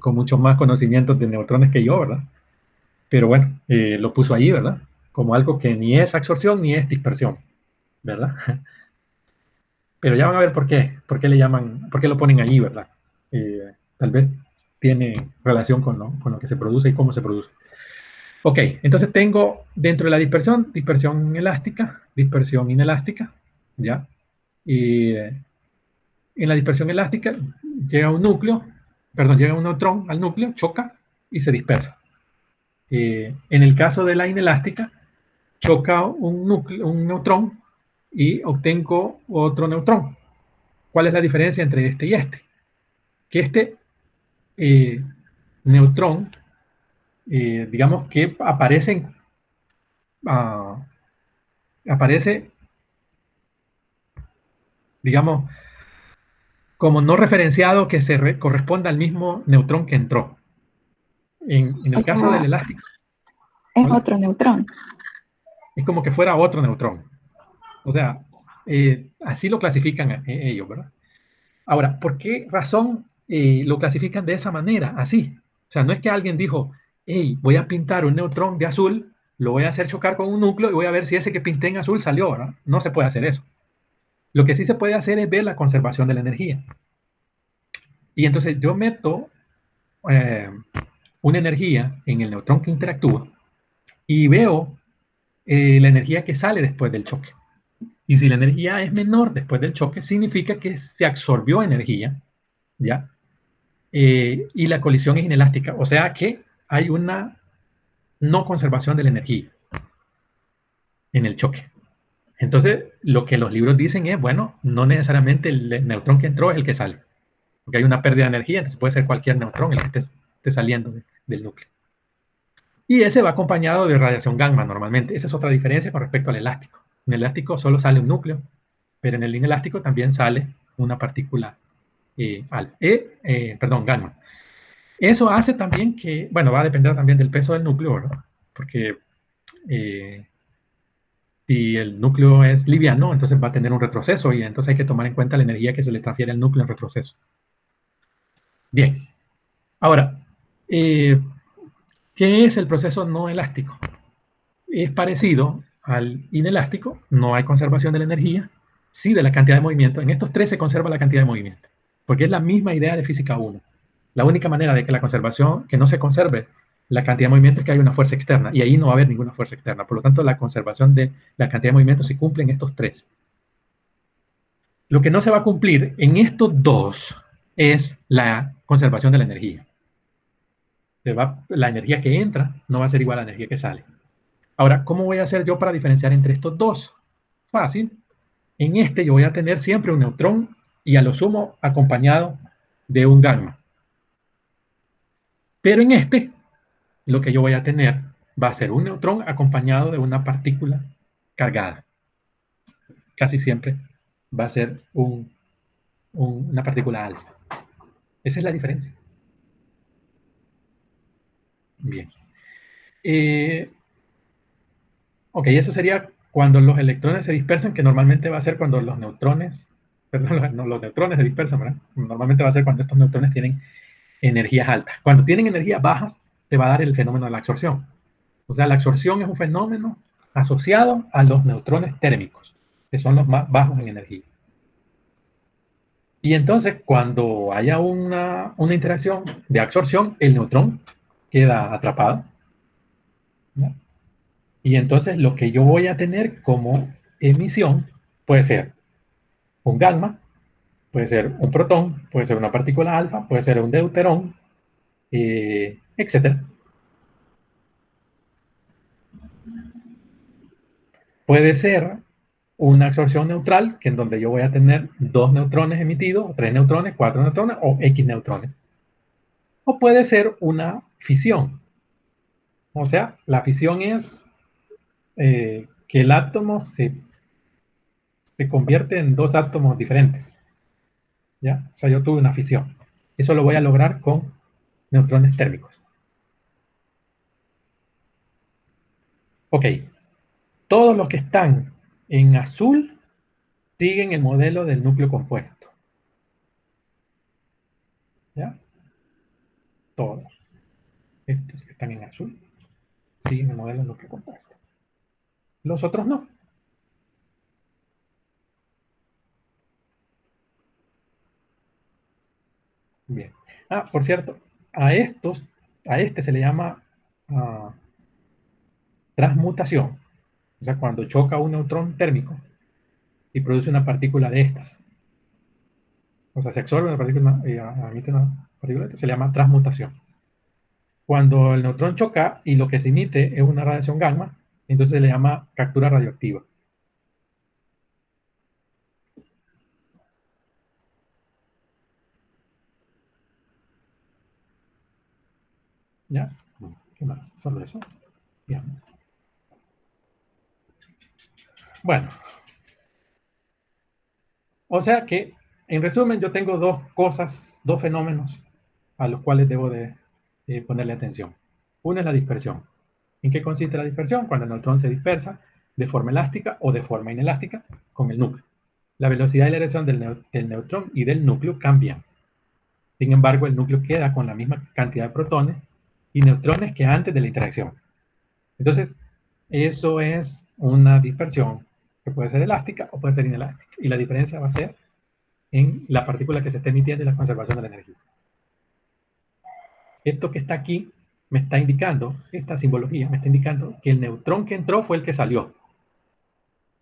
Con muchos más conocimientos de neutrones que yo, ¿verdad? Pero bueno, lo puso ahí, ¿verdad? Como algo que ni es absorción ni es dispersión, ¿verdad? Pero ya van a ver por qué le llaman, por qué lo ponen ahí, ¿verdad? Tal vez tiene relación con lo que se produce y cómo se produce. Ok, entonces tengo dentro de la dispersión elástica, dispersión inelástica, ¿ya? Y en la dispersión elástica llega un núcleo, perdón, llega un neutrón al núcleo, choca y se dispersa. En el caso de la inelástica, choca un neutrón y obtengo otro neutrón. ¿Cuál es la diferencia entre este y este? Que este eh, neutrón, digamos que uh, aparece, digamos, como no referenciado que corresponda al mismo neutrón que entró. En o el caso del sea, elástico, es ¿vale? otro neutrón. Es como que fuera otro neutrón. O sea, así lo clasifican ellos, ¿verdad? Ahora, ¿por qué razón lo clasifican de esa manera, así? O sea, no es que alguien dijo, hey, voy a pintar un neutrón de azul, lo voy a hacer chocar con un núcleo y voy a ver si ese que pinté en azul salió, ¿verdad? No se puede hacer eso. Lo que sí se puede hacer es ver la conservación de la energía. Y entonces yo meto eh, una energía en el neutrón que interactúa y veo la energía que sale después del choque. Y si la energía es menor después del choque, significa que se absorbió energía, ¿ya? Y la colisión es inelástica, o sea que hay una no conservación de la energía en el choque. Entonces, lo que los libros dicen es, bueno, no necesariamente el neutrón que entró es el que sale, porque hay una pérdida de energía, entonces puede ser cualquier neutrón el que esté saliendo del núcleo. Y ese va acompañado de radiación gamma normalmente. Esa es otra diferencia con respecto al elástico. En el elástico solo sale un núcleo, pero en el inelástico también sale una partícula gamma. Eso hace también que, bueno, va a depender también del peso del núcleo, ¿verdad? Porque eh, si el núcleo es liviano, entonces va a tener un retroceso y entonces hay que tomar en cuenta la energía que se le transfiere al núcleo en retroceso. Bien. Ahora, eh, ¿qué es el proceso no elástico? Es parecido al inelástico, no hay conservación de la energía, sí de la cantidad de movimiento. En estos tres se conserva la cantidad de movimiento, porque es la misma idea de física 1. La única manera de que la conservación, que no se conserve la cantidad de movimiento es que haya una fuerza externa, y ahí no va a haber ninguna fuerza externa. Por lo tanto, la conservación de la cantidad de movimiento se cumple en estos tres. Lo que no se va a cumplir en estos dos es la conservación de la energía. La energía que entra no va a ser igual a la energía que sale. Ahora, ¿cómo voy a hacer yo para diferenciar entre estos dos? Fácil. En este yo voy a tener siempre un neutrón y a lo sumo acompañado de un gamma. Pero en este, lo que yo voy a tener va a ser un neutrón acompañado de una partícula cargada. Casi siempre va a ser una partícula alfa. Esa es la diferencia. Bien. Ok, eso sería cuando los electrones se dispersan, que normalmente va a ser cuando los neutrones, perdón, los neutrones se dispersan, ¿verdad? Normalmente va a ser cuando estos neutrones tienen energías altas. Cuando tienen energías bajas, se va a dar el fenómeno de la absorción. O sea, la absorción es un fenómeno asociado a los neutrones térmicos, que son los más bajos en energía. Y entonces, cuando haya una interacción de absorción, el neutrón queda atrapado, ¿no? Y entonces lo que yo voy a tener como emisión puede ser un gamma, puede ser un protón, puede ser una partícula alfa, puede ser un deuterón, etc. Puede ser una absorción neutral, que en donde yo voy a tener 2 neutrones emitidos, 3 neutrones, 4 neutrones o X neutrones. O puede ser una fisión. O sea, la fisión es que el átomo se convierte en 2 átomos diferentes. ¿Ya? O sea, yo tuve una fisión. Eso lo voy a lograr con neutrones térmicos. Ok, todos los que están en azul siguen el modelo del núcleo compuesto. ¿Ya? Todos estos que están en azul siguen el modelo del núcleo compuesto. Los otros no. Bien. Ah, por cierto, a este se le llama transmutación. O sea, cuando choca un neutrón térmico y produce una partícula de estas. O sea, se absorbe una partícula y emite una partícula de estas, se le llama transmutación. Cuando el neutrón choca y lo que se emite es una radiación gamma, entonces se le llama captura radioactiva. ¿Ya? ¿Qué más? Solo eso. Bien. Bueno, o sea que, en resumen, yo tengo dos cosas, dos fenómenos a los cuales debo de ponerle atención. Una es la dispersión. ¿En qué consiste la dispersión? Cuando el neutrón se dispersa de forma elástica o de forma inelástica con el núcleo. La velocidad de la elección del neutrón y del núcleo cambian. Sin embargo, el núcleo queda con la misma cantidad de protones y neutrones que antes de la interacción. Entonces, eso es una dispersión que puede ser elástica o puede ser inelástica. Y la diferencia va a ser en la partícula que se está emitiendo y la conservación de la energía. Esto que está aquí me está indicando, esta simbología me está indicando que el neutrón que entró fue el que salió.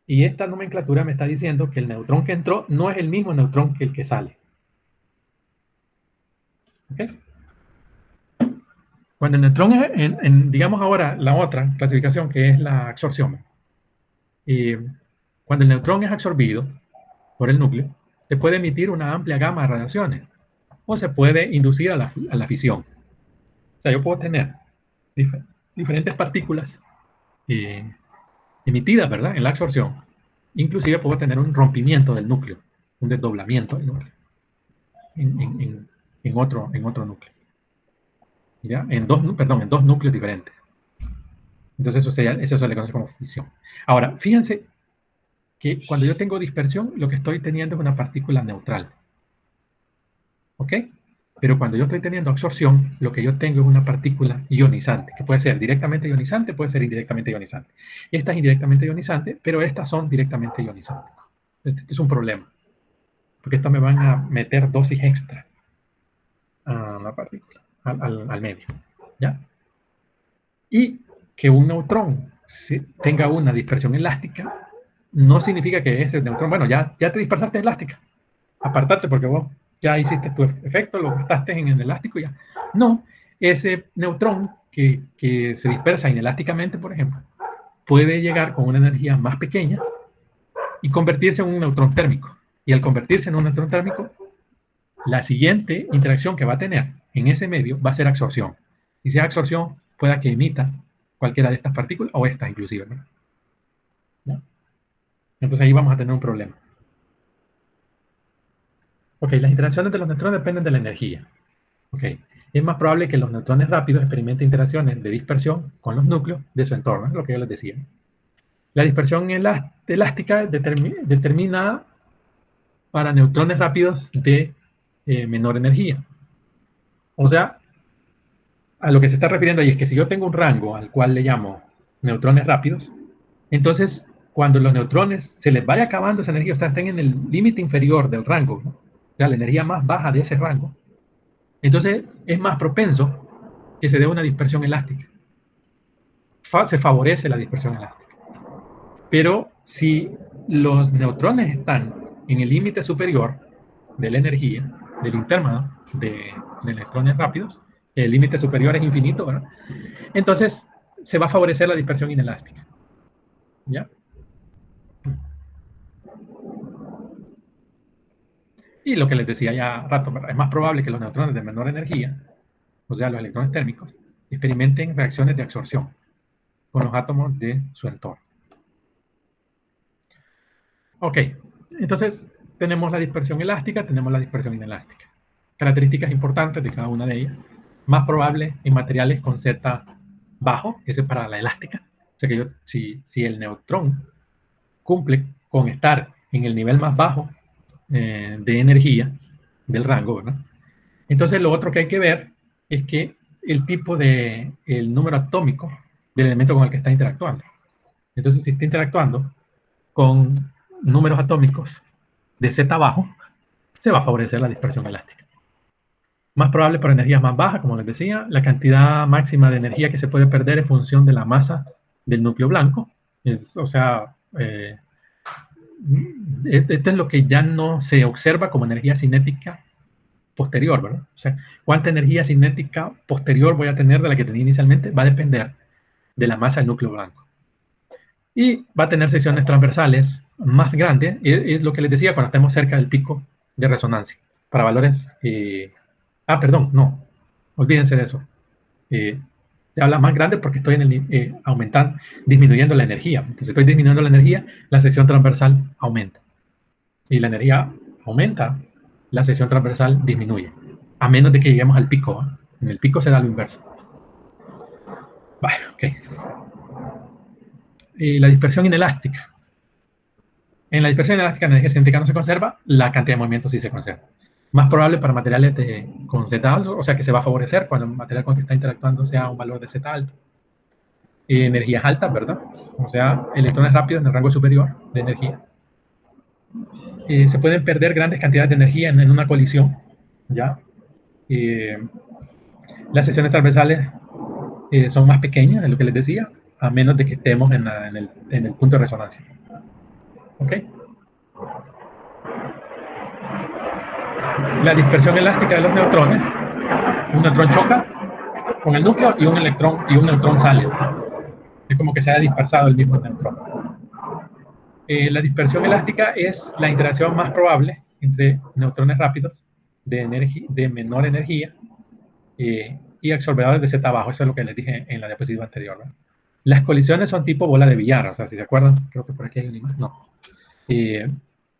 Y esta nomenclatura me está diciendo que el neutrón que entró no es el mismo neutrón que el que sale. ¿Ok? Cuando el neutrón es, digamos ahora, la otra clasificación que es la absorción. Cuando el neutrón es absorbido por el núcleo, se puede emitir una amplia gama de radiaciones o se puede inducir a la fisión. O sea, yo puedo tener diferentes partículas emitidas, ¿verdad?, en la absorción. Inclusive puedo tener un rompimiento del núcleo, un desdoblamiento del núcleo en otro núcleo. ¿Ya? En dos núcleos diferentes. Entonces eso se le conoce como fisión. Ahora, fíjense que cuando yo tengo dispersión, lo que estoy teniendo es una partícula neutral. ¿Ok? Pero cuando yo estoy teniendo absorción, lo que yo tengo es una partícula ionizante, que puede ser directamente ionizante, puede ser indirectamente ionizante. Esta es indirectamente ionizante, pero estas son directamente ionizantes. Este es un problema, porque estas me van a meter dosis extra a la partícula, al medio. ¿Ya? Y que un neutrón tenga una dispersión elástica, no significa que ese neutrón, bueno, ya te dispersaste elástica, apartate porque vos ya hiciste tu efecto, lo gastaste en el elástico y ya. No, ese neutrón que se dispersa inelásticamente, por ejemplo, puede llegar con una energía más pequeña y convertirse en un neutrón térmico. Y al convertirse en un neutrón térmico, la siguiente interacción que va a tener en ese medio va a ser absorción. Y si es absorción, pueda que emita cualquiera de estas partículas o estas inclusive, ¿no? ¿No? Entonces ahí vamos a tener un problema. Ok, las interacciones de los neutrones dependen de la energía. Ok, es más probable que los neutrones rápidos experimenten interacciones de dispersión con los núcleos de su entorno, es lo que yo les decía. La dispersión elástica es determinada para neutrones rápidos de menor energía. O sea, a lo que se está refiriendo ahí es que si yo tengo un rango al cual le llamo neutrones rápidos, entonces cuando los neutrones se les vaya acabando esa energía, o sea, estén en el límite inferior del rango, ¿no? O sea, la energía más baja de ese rango, entonces es más propenso que se dé una dispersión elástica. Se favorece la dispersión elástica. Pero si los neutrones están en el límite superior de la energía, del intervalo de electrones rápidos, el límite superior es infinito, ¿verdad? Entonces se va a favorecer la dispersión inelástica. ¿Ya? Y lo que les decía ya rato, ¿verdad? Es más probable que los neutrones de menor energía, o sea, los electrones térmicos, experimenten reacciones de absorción con los átomos de su entorno. Ok, entonces tenemos la dispersión elástica, tenemos la dispersión inelástica. Características importantes de cada una de ellas. Más probable en materiales con Z bajo, ese es para la elástica. O sea que si el neutrón cumple con estar en el nivel más bajo de energía del rango, ¿verdad? Entonces lo otro que hay que ver es que el tipo de, el número atómico del elemento con el que está interactuando. Entonces si está interactuando con números atómicos de Z bajo, se va a favorecer la dispersión elástica. Más probable para energías más bajas, como les decía, la cantidad máxima de energía que se puede perder en función de la masa del núcleo blanco. O sea, esto es lo que ya no se observa como energía cinética posterior, ¿verdad? O sea, cuánta energía cinética posterior voy a tener de la que tenía inicialmente va a depender de la masa del núcleo blanco. Y va a tener secciones transversales más grandes, es lo que les decía cuando estemos cerca del pico de resonancia, para valores... perdón, no, olvídense de eso. Se habla más grande porque estoy aumentando, disminuyendo la energía. Entonces estoy disminuyendo la energía, la sección transversal aumenta. Si la energía aumenta, la sección transversal disminuye. A menos de que lleguemos al pico, ¿eh? En el pico se da lo inverso. Vale, ok. La dispersión inelástica. En la dispersión inelástica la energía cinética no se conserva, la cantidad de movimiento sí se conserva. Más probable para materiales con Z alto, o sea que se va a favorecer cuando el material con el que está interactuando sea un valor de Z alto. Energías altas, ¿verdad? O sea, electrones rápidos en el rango superior de energía. Se pueden perder grandes cantidades de energía en una colisión, ¿ya? Las secciones transversales son más pequeñas, es lo que les decía, a menos de que estemos en el punto de resonancia. ¿Ok? La dispersión elástica de los neutrones. Un neutrón choca con el núcleo y un neutrón sale. Es como que se haya dispersado el mismo neutrón. La dispersión elástica es la interacción más probable entre neutrones rápidos de menor energía y absorbedores de Z bajo. Eso es lo que les dije en la diapositiva anterior, ¿no? Las colisiones son tipo bola de billar, o sea, si se acuerdan, creo que por aquí hay una imagen, no.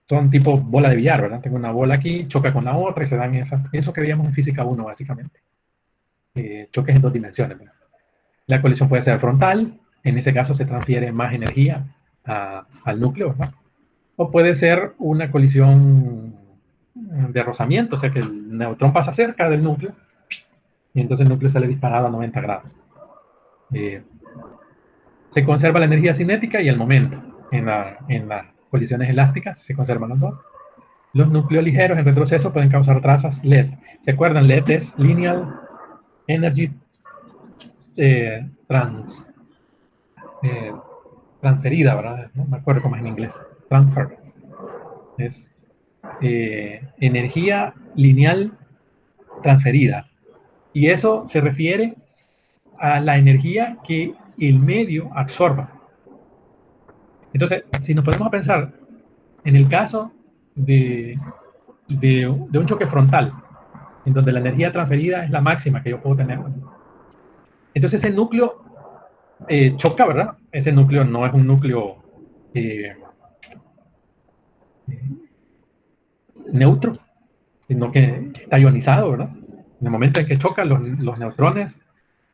Son tipo bola de billar, ¿verdad? Tengo una bola aquí, choca con la otra y se dan eso que veíamos en física 1, básicamente. Choques en dos dimensiones, ¿verdad? La colisión puede ser frontal, en ese caso se transfiere más energía al núcleo, ¿verdad? O puede ser una colisión de rozamiento, o sea que el neutrón pasa cerca del núcleo y entonces el núcleo sale disparado a 90 grados. Se conserva la energía cinética y el momento. En las colisiones elásticas se conservan los dos. Los núcleos ligeros en retroceso pueden causar trazas LED. ¿Se acuerdan? LED es Linear Energy transferida, ¿verdad? No me acuerdo cómo es en inglés. Transfer. Es energía lineal transferida. Y eso se refiere a la energía que el medio absorba. Entonces, si nos ponemos a pensar en el caso de un choque frontal, en donde la energía transferida es la máxima que yo puedo tener, entonces ese núcleo choca, ¿verdad? Ese núcleo no es un núcleo neutro, sino que está ionizado, ¿verdad? En el momento en que chocan los neutrones,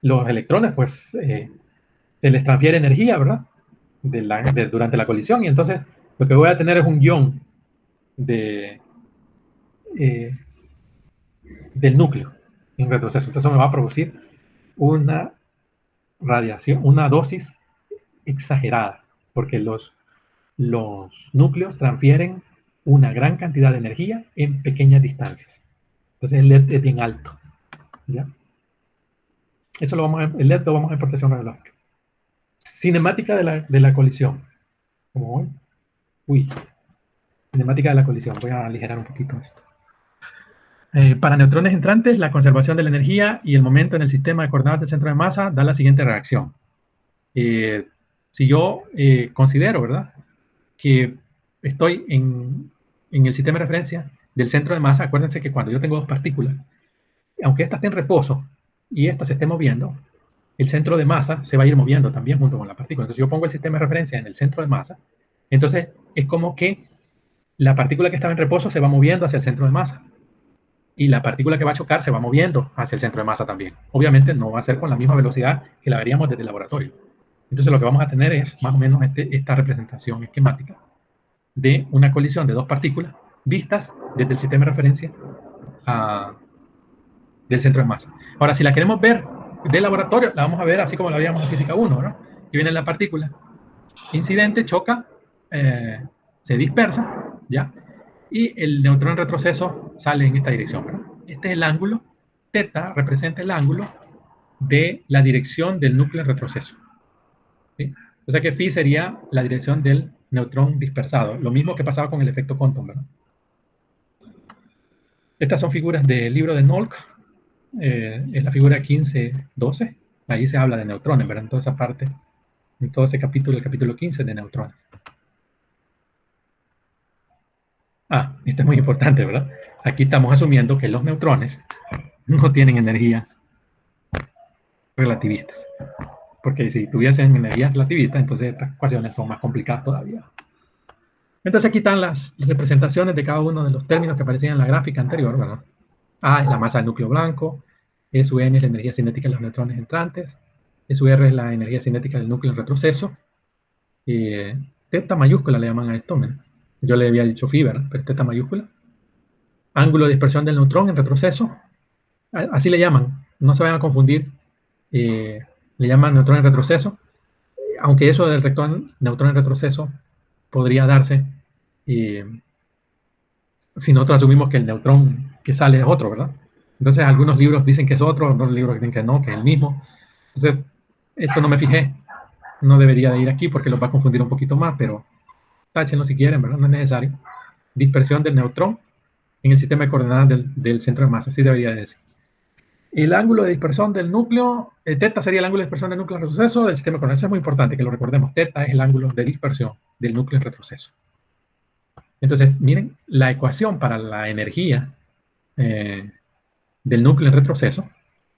los electrones, pues se les transfiere energía, ¿verdad? Durante la colisión, y entonces lo que voy a tener es un guión de, eh, del núcleo en retroceso. Entonces me va a producir una radiación, una dosis exagerada, porque los núcleos transfieren una gran cantidad de energía en pequeñas distancias. Entonces el LED es bien alto. ¿Ya? Eso el LED lo vamos a ver por presión radiológica. Cinemática de la colisión. Como hoy. Uy. Cinemática de la colisión. Voy a aligerar un poquito esto. Para neutrones entrantes, la conservación de la energía y el momento en el sistema de coordenadas del centro de masa da la siguiente reacción. Si yo considero, ¿verdad?, que estoy en el sistema de referencia del centro de masa, acuérdense que cuando yo tengo dos partículas, aunque esta esté en reposo y esta se esté moviendo, el centro de masa se va a ir moviendo también junto con la partícula. Entonces yo pongo el sistema de referencia en el centro de masa, entonces es como que la partícula que estaba en reposo se va moviendo hacia el centro de masa y la partícula que va a chocar se va moviendo hacia el centro de masa también. Obviamente no va a ser con la misma velocidad que la veríamos desde el laboratorio. Entonces lo que vamos a tener es más o menos esta representación esquemática de una colisión de dos partículas vistas desde el sistema de referencia del centro de masa. Ahora, si la queremos ver de laboratorio, la vamos a ver así como la veíamos en física 1, ¿no? Que viene la partícula incidente, choca, se dispersa, ¿ya? Y el neutrón en retroceso sale en esta dirección, ¿verdad? Este es el ángulo, θ representa el ángulo de la dirección del núcleo en retroceso. ¿Sí? O sea que phi sería la dirección del neutrón dispersado, lo mismo que pasaba con el efecto Compton, ¿verdad? Estas son figuras del libro de Nolk, es la figura 15-12, ahí se habla de neutrones, ¿verdad? En toda esa parte, en todo ese capítulo, el capítulo 15 de neutrones. Esto es muy importante, ¿verdad? Aquí estamos asumiendo que los neutrones no tienen energía relativistas. Porque si tuviesen energía relativista, entonces estas ecuaciones son más complicadas todavía. Entonces aquí están las representaciones de cada uno de los términos que aparecían en la gráfica anterior, ¿verdad? A es la masa del núcleo blanco, SUN es la energía cinética de los neutrones entrantes, SUR es la energía cinética del núcleo en retroceso, teta mayúscula le llaman a esto, ¿no? Yo le había dicho phi, ¿verdad? Pero teta mayúscula. Ángulo de dispersión del neutrón en retroceso, así le llaman, no se vayan a confundir, le llaman neutrón en retroceso, aunque eso del neutrón en retroceso podría darse si nosotros asumimos que el neutrón que sale es otro, ¿verdad? Entonces algunos libros dicen que es otro, otros libros dicen que no, que es el mismo. Entonces, esto no me fijé, no debería de ir aquí porque los va a confundir un poquito más, pero táchenlo si quieren, ¿verdad? No es necesario. Dispersión del neutrón en el sistema de coordenadas del centro de masa, así debería de decir. El ángulo de dispersión del núcleo, θ sería el ángulo de dispersión del núcleo en retroceso del sistema de coordenadas. Eso es muy importante que lo recordemos. θ es el ángulo de dispersión del núcleo en retroceso. Entonces, miren, la ecuación para la energía del núcleo en retroceso,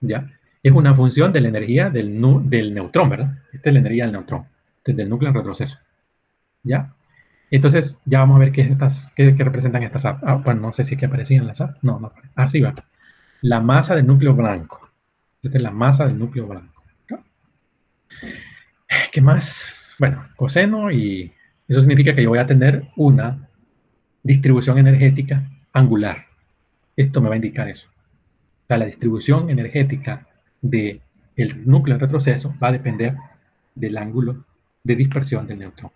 ¿ya? Es una función de la energía del neutrón, ¿verdad? Esta es la energía del neutrón, desde el núcleo en retroceso, ¿ya? Entonces, ya vamos a ver qué representan estas A. Bueno, no sé si es que aparecían las A. No, así va. La masa del núcleo blanco. Esta es la masa del núcleo blanco. ¿No? ¿Qué más? Bueno, coseno, y eso significa que yo voy a tener una distribución energética angular. Esto me va a indicar eso. O sea, la distribución energética del núcleo en retroceso va a depender del ángulo de dispersión del neutrón.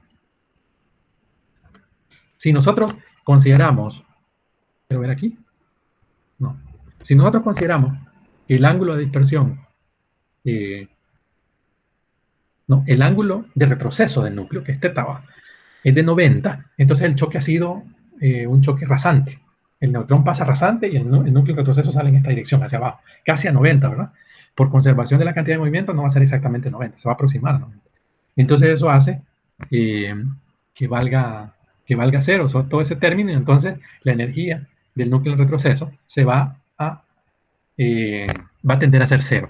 Si nosotros consideramos, ¿quiero ver aquí? No. Si nosotros consideramos que el ángulo de dispersión, el ángulo de retroceso del núcleo, que es θ, es de 90, entonces el choque ha sido un choque rasante. El neutrón pasa rasante y el núcleo de retroceso sale en esta dirección, hacia abajo, casi a 90, ¿verdad? Por conservación de la cantidad de movimiento no va a ser exactamente 90, se va a aproximar a 90. Entonces eso hace que valga cero, todo ese término, y entonces la energía del núcleo de retroceso se va a tender a ser cero.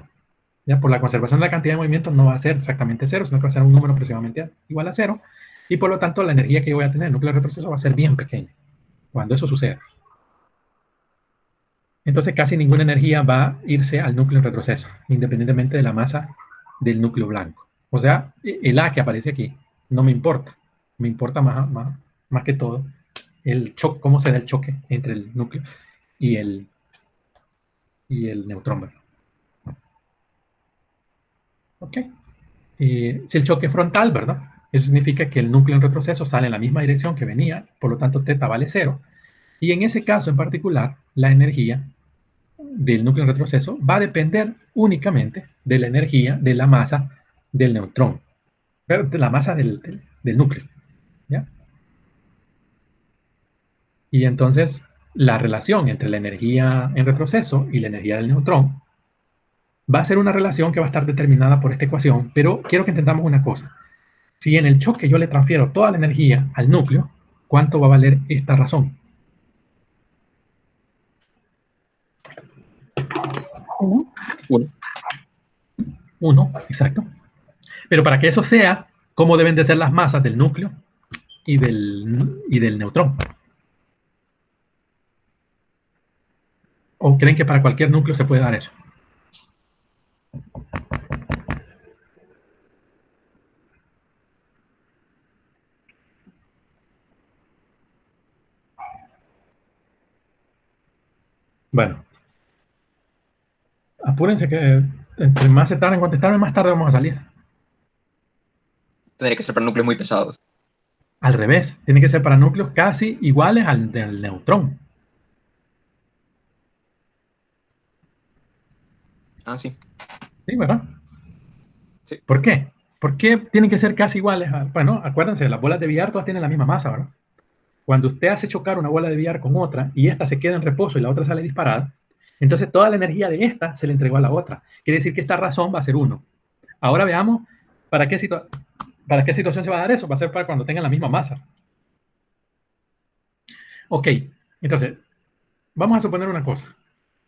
¿Ya? Por la conservación de la cantidad de movimiento no va a ser exactamente cero, sino que va a ser un número aproximadamente igual a cero, y por lo tanto la energía que yo voy a tener en el núcleo de retroceso va a ser bien pequeña cuando eso suceda. Entonces casi ninguna energía va a irse al núcleo en retroceso, independientemente de la masa del núcleo blanco. O sea, el A que aparece aquí no me importa. Me importa más que todo el choque, cómo se da el choque entre el núcleo y el neutrón, ¿verdad? ¿Ok? Si el choque es frontal, ¿verdad? Eso significa que el núcleo en retroceso sale en la misma dirección que venía, por lo tanto θ vale 0. Y en ese caso en particular, la energía del núcleo en retroceso va a depender únicamente de la energía de la masa del neutrón, pero de la masa del núcleo. ¿Ya? Y entonces la relación entre la energía en retroceso y la energía del neutrón va a ser una relación que va a estar determinada por esta ecuación, pero quiero que entendamos una cosa. Si en el choque yo le transfiero toda la energía al núcleo, ¿cuánto va a valer esta razón? 1. 1. 1, exacto. Pero para que eso sea, ¿cómo deben de ser las masas del núcleo y del neutrón? ¿O creen que para cualquier núcleo se puede dar eso? Bueno, apúrense que entre más se tarden en contestarme, más tarde vamos a salir. Tendría que ser para núcleos muy pesados. Al revés, tiene que ser para núcleos casi iguales al del neutrón. Ah, sí. ¿Sí, verdad? Sí. ¿Por qué? ¿Por qué tienen que ser casi iguales? Bueno, acuérdense, las bolas de billar todas tienen la misma masa, ¿verdad? Cuando usted hace chocar una bola de billar con otra y esta se queda en reposo y la otra sale disparada, entonces toda la energía de esta se le entregó a la otra. Quiere decir que esta razón va a ser 1. Ahora veamos para qué situación se va a dar eso. Va a ser para cuando tengan la misma masa. Ok, entonces, vamos a suponer una cosa,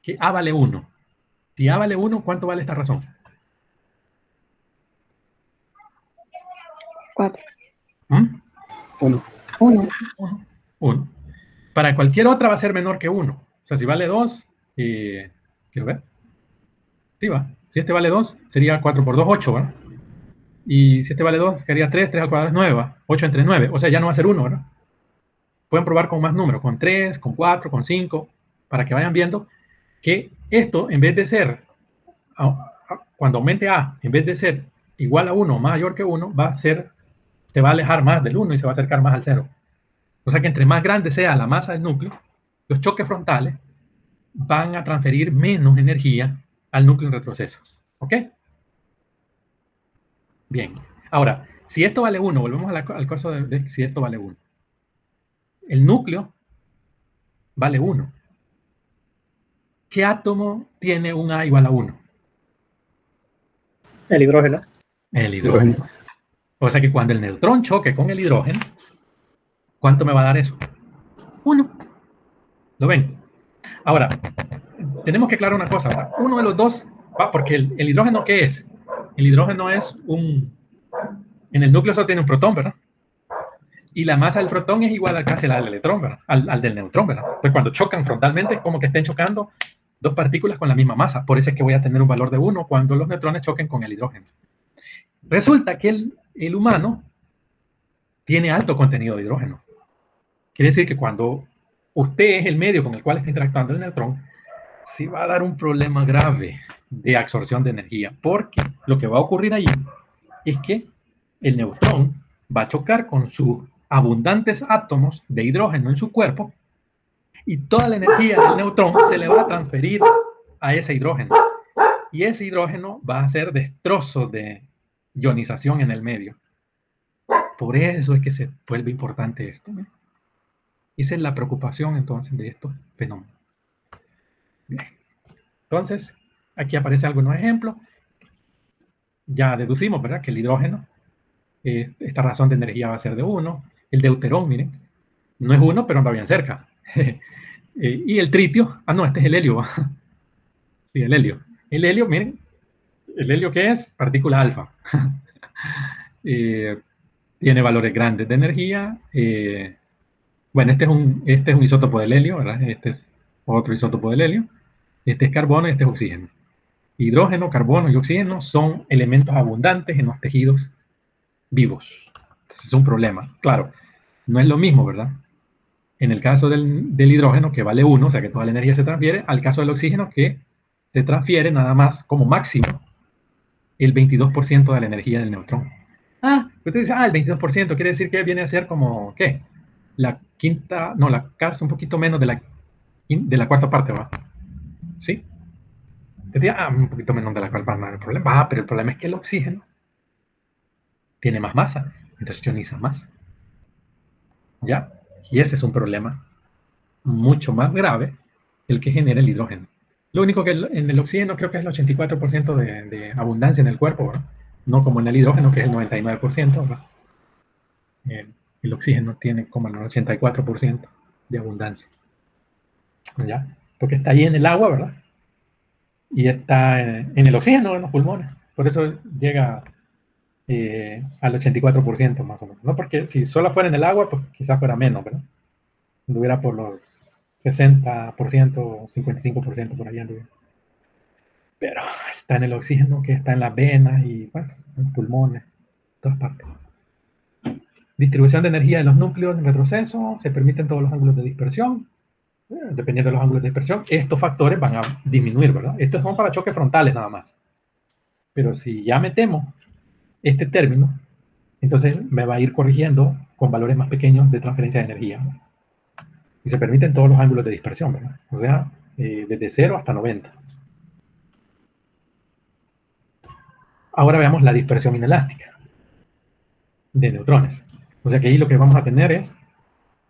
que A vale 1. Si A vale 1, ¿cuánto vale esta razón? 4. 1. 1. 1. Para cualquier otra va a ser menor que 1. O sea, si vale 2, quiero ver. Sí, va. Si este vale 2, sería 4 por 2, 8, ¿verdad? Y si este vale 2, sería 3, 3 al cuadrado es 9, ¿va? 8 entre 9. O sea, ya no va a ser 1, ¿verdad? Pueden probar con más números, con 3, con 4, con 5, para que vayan viendo que esto, en vez de ser, cuando aumente A, en vez de ser igual a 1 o mayor que 1, se va a alejar más del 1 y se va a acercar más al 0. O sea que entre más grande sea la masa del núcleo, los choques frontales van a transferir menos energía al núcleo en retroceso. ¿Ok? Bien. Ahora, si esto vale 1, volvemos al caso de si esto vale 1. El núcleo vale 1. ¿Qué átomo tiene un A igual a 1? El hidrógeno. El hidrógeno. O sea que cuando el neutrón choque con el hidrógeno, ¿cuánto me va a dar eso? 1. ¿Lo ven? Ahora, tenemos que aclarar una cosa, ¿verdad? Uno de los dos, porque el hidrógeno, ¿qué es? El hidrógeno es en el núcleo solo tiene un protón, ¿verdad? Y la masa del protón es igual a casi la del electrón, ¿verdad? Al del neutrón, ¿verdad? Entonces cuando chocan frontalmente, es como que estén chocando dos partículas con la misma masa. Por eso es que voy a tener un valor de 1 cuando los neutrones choquen con el hidrógeno. Resulta que el humano tiene alto contenido de hidrógeno. Quiere decir que cuando usted es el medio con el cual está interactuando el neutrón, sí va a dar un problema grave de absorción de energía, porque lo que va a ocurrir allí es que el neutrón va a chocar con sus abundantes átomos de hidrógeno en su cuerpo y toda la energía del neutrón se le va a transferir a ese hidrógeno. Y ese hidrógeno va a hacer destrozos de ionización en el medio. Por eso es que se vuelve importante esto, ¿no? Esa es la preocupación entonces de estos fenómenos. Bien. Entonces, aquí aparecen algunos ejemplos. Ya deducimos, ¿verdad?, que el hidrógeno, esta razón de energía va a ser de 1. El deuterón, miren, no es 1, pero anda bien cerca. Y el tritio, no, este es el helio. Sí, el helio. El helio, miren, ¿el helio qué es? Partícula alfa. Tiene valores grandes de energía. Bueno, este es un isótopo del helio, ¿verdad? Este es otro isótopo del helio. Este es carbono y este es oxígeno. Hidrógeno, carbono y oxígeno son elementos abundantes en los tejidos vivos. Es un problema. Claro, no es lo mismo, ¿verdad? En el caso del hidrógeno, que vale 1, o sea que toda la energía se transfiere, al caso del oxígeno, que se transfiere nada más como máximo el 22% de la energía del neutrón. Usted dice, el 22% quiere decir que viene a ser como, ¿qué? La quinta, no, casi un poquito menos de la cuarta parte, ¿va? ¿Sí? Decía, un poquito menos de la cuarta parte, no hay problema. Pero el problema es que el oxígeno tiene más masa, entonces ioniza más. ¿Ya? Y ese es un problema mucho más grave el que genera el hidrógeno. Lo único que en el oxígeno creo que es el 84% de abundancia en el cuerpo, ¿verdad? No como en el hidrógeno, que es el 99%, ¿verdad? El oxígeno tiene como el 84% de abundancia. ¿Ya? Porque está ahí en el agua, ¿verdad? Y está en el oxígeno, en los pulmones. Por eso llega al 84% más o menos. No, porque si solo fuera en el agua, pues quizás fuera menos, ¿verdad? Anduviera por los 60%, 55% por ahí anduviera. Pero está en el oxígeno, que está en las venas y, bueno, en los pulmones, todas partes. Distribución de energía en los núcleos en retroceso, se permiten todos los ángulos de dispersión. Dependiendo de los ángulos de dispersión, estos factores van a disminuir, ¿verdad? Estos son para choques frontales nada más. Pero si ya metemos este término, entonces me va a ir corrigiendo con valores más pequeños de transferencia de energía. Y se permiten todos los ángulos de dispersión, ¿verdad? O sea, desde 0 hasta 90. Ahora veamos la dispersión inelástica de neutrones. O sea que ahí lo que vamos a tener es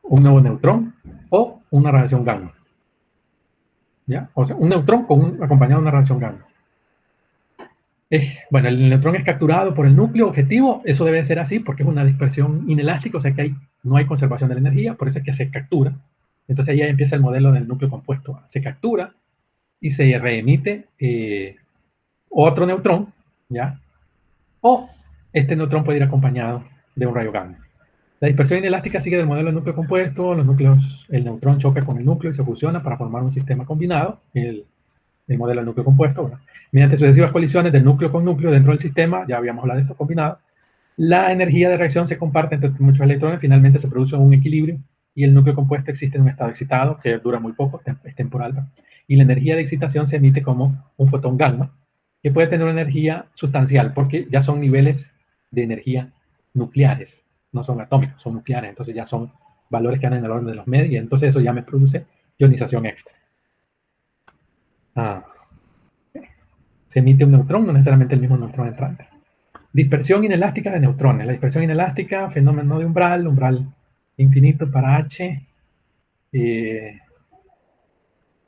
un nuevo neutrón o una radiación gamma. ¿Ya? O sea, un neutrón acompañado de una radiación gamma. Bueno, el neutrón es capturado por el núcleo objetivo, eso debe ser así porque es una dispersión inelástica, o sea que no hay conservación de la energía, por eso es que se captura. Entonces ahí empieza el modelo del núcleo compuesto. Se captura y se reemite otro neutrón, ¿ya? O este neutrón puede ir acompañado de un rayo gamma. La dispersión inelástica sigue del modelo del núcleo compuesto, el neutrón choca con el núcleo y se fusiona para formar un sistema combinado, el modelo del núcleo compuesto, ¿verdad? Mediante sucesivas colisiones de núcleo con núcleo dentro del sistema, ya habíamos hablado de esto combinado, la energía de reacción se comparte entre muchos electrones, finalmente se produce un equilibrio y el núcleo compuesto existe en un estado excitado que dura muy poco, es temporal, ¿verdad? Y la energía de excitación se emite como un fotón gamma, que puede tener una energía sustancial, porque ya son niveles de energía nucleares, no son atómicos, son nucleares, entonces ya son valores que andan en el orden de los medios, y entonces eso ya me produce ionización extra. Se emite un neutrón, no necesariamente el mismo neutrón entrante. Dispersión inelástica de neutrones. La dispersión inelástica, fenómeno de umbral infinito para H,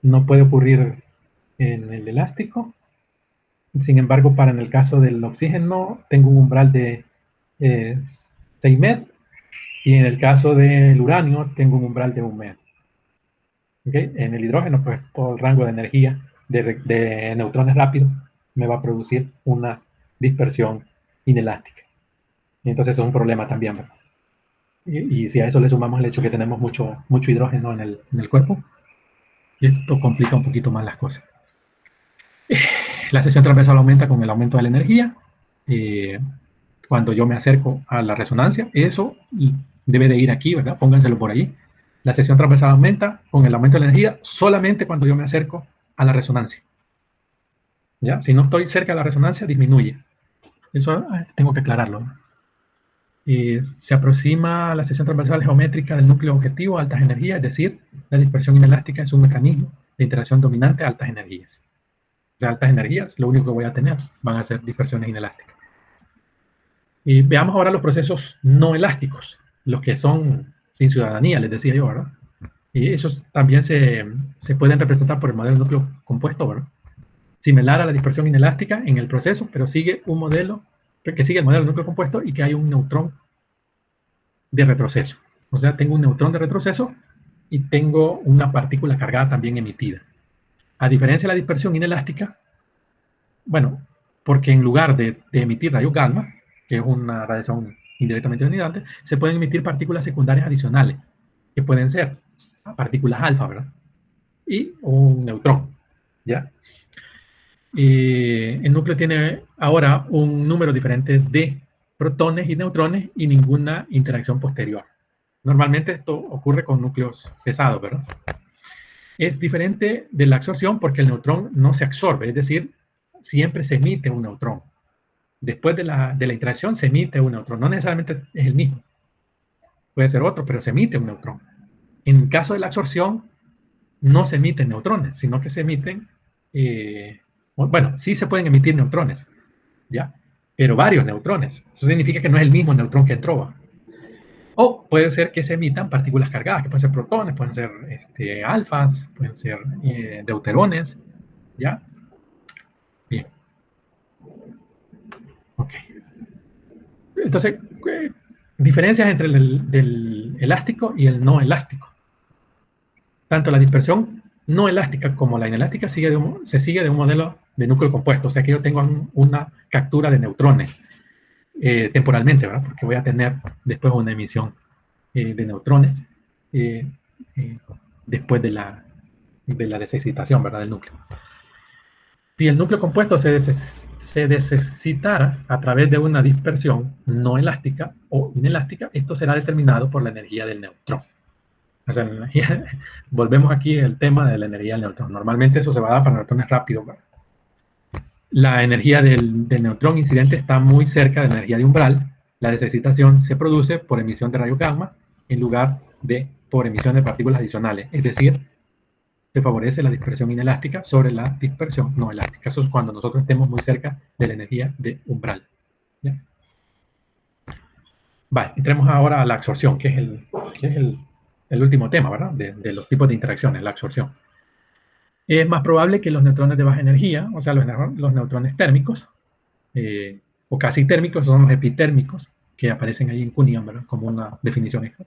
no puede ocurrir en el elástico. Sin embargo, en el caso del oxígeno, tengo un umbral de 6 MED, y en el caso del uranio, tengo un umbral de 1 MED. ¿Okay? En el hidrógeno, pues todo el rango de energía de neutrones rápidos me va a producir una dispersión inelástica. Y entonces eso es un problema también, ¿verdad? Y si a eso le sumamos el hecho que tenemos mucho hidrógeno en el cuerpo, esto complica un poquito más las cosas. La sección transversal aumenta con el aumento de la energía. Cuando yo me acerco a la resonancia, eso debe de ir aquí, ¿verdad? Pónganselo por ahí. La sección transversal aumenta con el aumento de la energía solamente cuando yo me acerco a la resonancia. ¿Ya? Si no estoy cerca de la resonancia, disminuye. Eso tengo que aclararlo, ¿no? Y se aproxima a la sección transversal geométrica del núcleo objetivo a altas energías, es decir, la dispersión inelástica es un mecanismo de interacción dominante a altas energías. De altas energías, lo único que voy a tener van a ser dispersiones inelásticas. Y veamos ahora los procesos no elásticos, los que son sin ciudadanía, les decía yo, ¿verdad? Y esos también se pueden representar por el modelo de núcleo compuesto, ¿verdad? Similar a la dispersión inelástica en el proceso, pero sigue un modelo que sigue el modelo del núcleo compuesto y que hay un neutrón de retroceso. O sea, tengo un neutrón de retroceso y tengo una partícula cargada también emitida. A diferencia de la dispersión inelástica, bueno, porque en lugar de emitir rayos gamma, que es una radiación indirectamente ionizante, se pueden emitir partículas secundarias adicionales, que pueden ser partículas alfa, ¿verdad? Y un neutrón, ¿ya? El núcleo tiene ahora un número diferente de protones y neutrones y ninguna interacción posterior. Normalmente esto ocurre con núcleos pesados, ¿verdad? Es diferente de la absorción porque el neutrón no se absorbe, es decir, siempre se emite un neutrón. Después de la interacción se emite un neutrón, no necesariamente es el mismo. Puede ser otro, pero se emite un neutrón. En caso de la absorción, no se emiten neutrones, sino que se emiten, bueno, sí se pueden emitir neutrones, ¿ya? Pero varios neutrones. Eso significa que no es el mismo neutrón que entró. O puede ser que se emitan partículas cargadas, que pueden ser protones, pueden ser alfas, pueden ser deuterones, ¿ya? Bien. Ok. Entonces, diferencias entre el elástico y el no elástico. Tanto la dispersión no elástica como la inelástica se sigue de un modelo de núcleo compuesto. O sea que yo tengo una captura de neutrones temporalmente, ¿verdad? Porque voy a tener después una emisión de neutrones después de la desexcitación, ¿verdad? Del núcleo. Si el núcleo compuesto se desexcitara a través de una dispersión no elástica o inelástica, esto será determinado por la energía del neutrón. O sea, volvemos aquí al tema de la energía del neutrón. Normalmente eso se va a dar para neutrones rápidos, ¿verdad? La energía del neutrón incidente está muy cerca de la energía de umbral. La desexcitación se produce por emisión de rayos gamma en lugar de por emisión de partículas adicionales. Es decir, se favorece la dispersión inelástica sobre la dispersión no elástica. Eso es cuando nosotros estemos muy cerca de la energía de umbral. ¿Ya? Vale, entremos ahora a la absorción, que es el último tema, ¿verdad? De los tipos de interacciones, la absorción. Es más probable que los neutrones de baja energía, o sea, los neutrones térmicos, o casi térmicos, son los epitérmicos, que aparecen ahí en Cunningham, ¿verdad? Como una definición extra.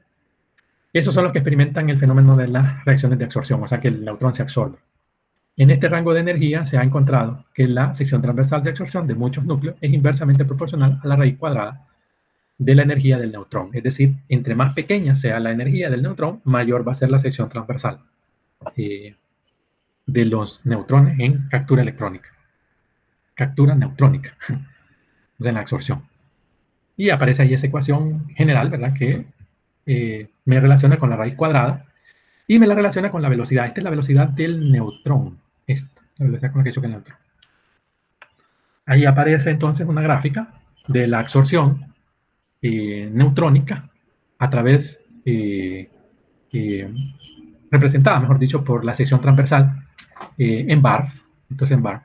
Esos son los que experimentan el fenómeno de las reacciones de absorción, o sea, que el neutrón se absorbe. En este rango de energía se ha encontrado que la sección transversal de absorción de muchos núcleos es inversamente proporcional a la raíz cuadrada de la energía del neutrón. Es decir, entre más pequeña sea la energía del neutrón, mayor va a ser la sección transversal de los neutrones en captura electrónica. Captura neutrónica, de la absorción. Y aparece ahí esa ecuación general, ¿verdad? Que me relaciona con la raíz cuadrada y me la relaciona con la velocidad. Esta es la velocidad del neutrón. Esta, la velocidad con la que choca el neutrón. Ahí aparece entonces una gráfica de la absorción neutrónica a través, representada, mejor dicho, por la sección transversal en bar. Entonces en bar.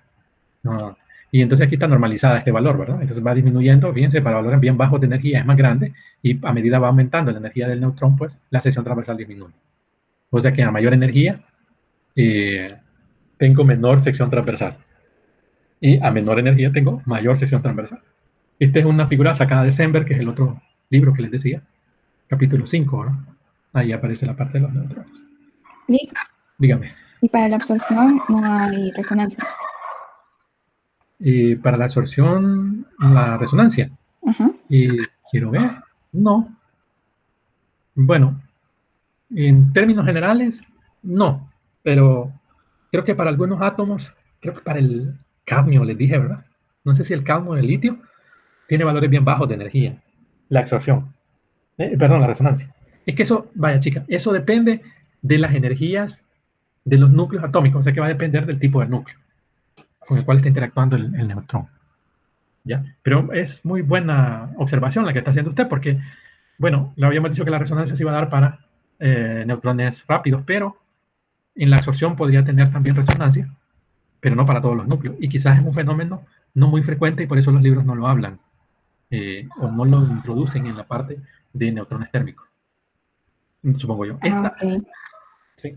No, y entonces aquí está normalizada este valor, ¿verdad? Entonces va disminuyendo, fíjense, para valores bien bajos de energía es más grande y a medida va aumentando la energía del neutrón, pues la sección transversal disminuye. O sea que a mayor energía tengo menor sección transversal y a menor energía tengo mayor sección transversal. Esta es una figura sacada de Sember, que es el otro libro que les decía, capítulo 5, ¿no? Ahí aparece la parte de los neutrones. Nick, Dígame. y para la absorción no hay resonancia. Para la absorción, la resonancia. Quiero ver. No. Bueno, en términos generales, no. Pero creo que para algunos átomos, creo que para el cadmio, les dije, ¿verdad? No sé si el cadmio o el litio tiene valores bien bajos de energía. La absorción. Perdón, la resonancia. Es que eso, vaya chica, eso depende de las energías de los núcleos atómicos, o sea que va a depender del tipo de núcleo con el cual está interactuando el neutrón. ¿Ya? Pero es muy buena observación la que está haciendo usted, porque, bueno, le habíamos dicho que la resonancia se iba a dar para neutrones rápidos, pero en la absorción podría tener también resonancia, pero no para todos los núcleos. Y quizás es un fenómeno no muy frecuente y por eso los libros no lo hablan, o no lo introducen en la parte de neutrones térmicos, supongo yo. Ok. Sí.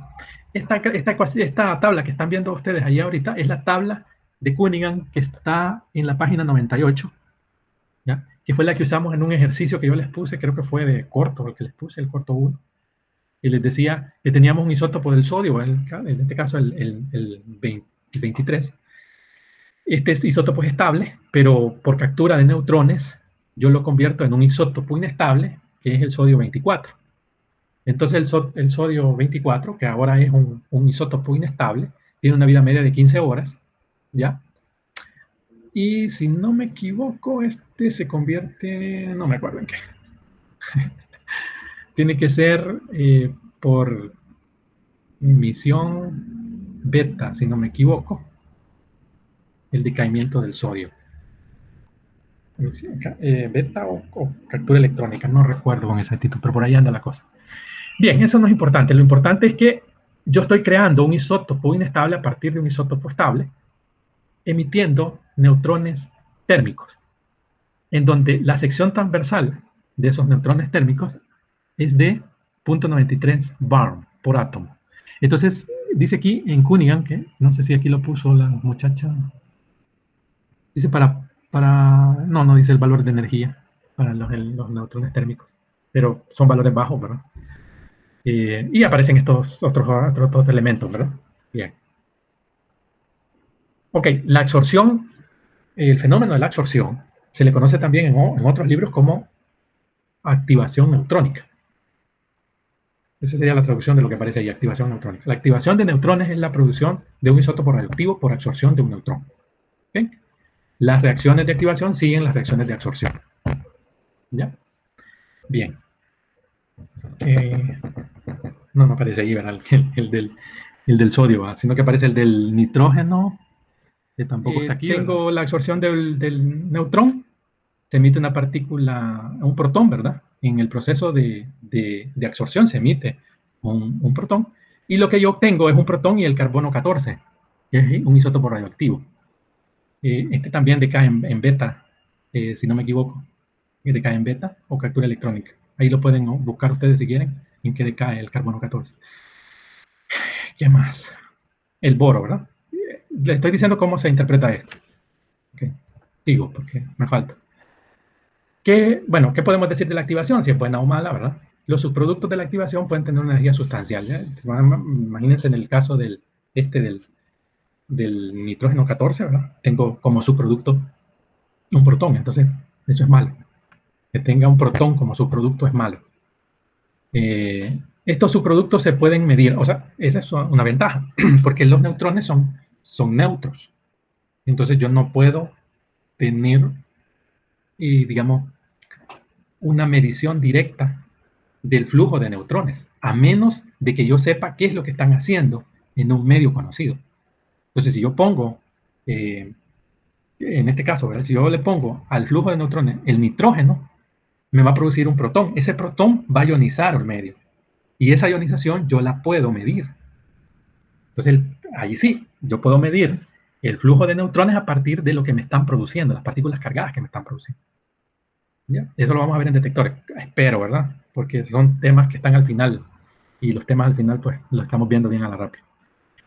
Esta tabla que están viendo ustedes ahí ahorita es la tabla de Cunningham que está en la página 98, ¿ya? Que fue la que usamos en un ejercicio que yo les puse, creo que fue de corto, el que les puse, el corto 1, y les decía que teníamos un isótopo del sodio, en este caso el 23. Este isótopo es estable, pero por captura de neutrones yo lo convierto en un isótopo inestable, que es el sodio 24. Entonces el sodio 24, que ahora es un isótopo inestable, tiene una vida media de 15 horas, ¿ya? Y si no me equivoco, este se convierte, no me acuerdo en qué. Tiene que ser por emisión beta, si no me equivoco, el decaimiento del sodio. Beta o captura electrónica, no recuerdo con exactitud, pero por ahí anda la cosa. Bien, eso no es importante. Lo importante es que yo estoy creando un isótopo inestable a partir de un isótopo estable, emitiendo neutrones térmicos, en donde la sección transversal de esos neutrones térmicos es de 0.93 barn por átomo. Entonces, dice aquí en Cunningham, que no sé si aquí lo puso la muchacha, dice no dice el valor de energía para los neutrones térmicos, pero son valores bajos, ¿verdad? Y aparecen estos otros elementos, ¿verdad? Bien. Ok, la absorción, el fenómeno de la absorción, se le conoce también en otros libros como activación neutrónica. Esa sería la traducción de lo que aparece ahí, activación neutrónica. La activación de neutrones es la producción de un isótopo radioactivo por absorción de un neutrón. ¿Okay? Las reacciones de activación siguen las reacciones de absorción. ¿Ya? Bien. No aparece ahí, ¿verdad? El del sodio, ¿verdad? Sino que aparece el del nitrógeno, que tampoco está aquí. Tengo, ¿verdad?, la absorción del neutrón, se emite una partícula, un protón, ¿verdad? En el proceso de absorción se emite un protón, y lo que yo obtengo es un protón y el carbono 14, que es un isótopo radioactivo. Este también decae en beta, si no me equivoco, decae en beta o captura electrónica. Ahí lo pueden buscar ustedes si quieren, en qué decae el carbono 14. ¿Qué más? El boro, ¿verdad? Le estoy diciendo cómo se interpreta esto. Okay. Sigo, porque me falta. ¿Qué podemos decir de la activación? Si es buena o mala, ¿verdad? Los subproductos de la activación pueden tener una energía sustancial. ¿Ya? Imagínense en el caso del nitrógeno 14, ¿verdad? Tengo como subproducto un protón, entonces eso es malo. Que tenga un protón como subproducto es malo. Estos subproductos se pueden medir, o sea, esa es una ventaja, porque los neutrones son neutros. Entonces yo no puedo tener, digamos, una medición directa del flujo de neutrones, a menos de que yo sepa qué es lo que están haciendo en un medio conocido. Entonces, si yo pongo, en este caso, ¿verdad?, si yo le pongo al flujo de neutrones el nitrógeno, me va a producir un protón. Ese protón va a ionizar el medio. Y esa ionización yo la puedo medir. Entonces, ahí sí, yo puedo medir el flujo de neutrones a partir de lo que me están produciendo, las partículas cargadas que me están produciendo. ¿Ya? Eso lo vamos a ver en detectores, espero, ¿verdad? Porque son temas que están al final, y los temas al final, pues, los estamos viendo bien a la rápida.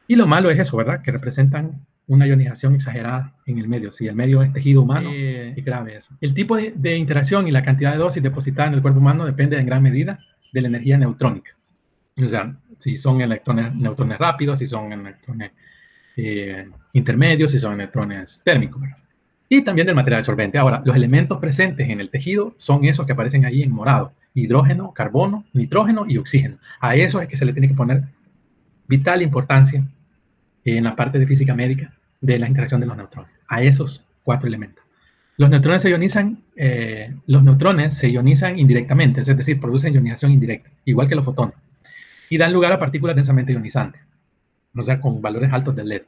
Y lo malo es eso, ¿verdad? Que representan una ionización exagerada en el medio. Si el medio es tejido humano, es grave eso. El tipo de interacción y la cantidad de dosis depositada en el cuerpo humano depende en gran medida de la energía neutrónica. O sea, si son neutrones rápidos, si son electrones intermedios, si son neutrones térmicos, ¿verdad? Y también del material absorbente. Ahora, los elementos presentes en el tejido son esos que aparecen ahí en morado: hidrógeno, carbono, nitrógeno y oxígeno. A eso es que se le tiene que poner vital importancia en la parte de física médica de la interacción de los neutrones, a esos 4 elementos. Los neutrones se ionizan indirectamente, es decir, producen ionización indirecta, igual que los fotones, y dan lugar a partículas densamente ionizantes, o sea, con valores altos de LED.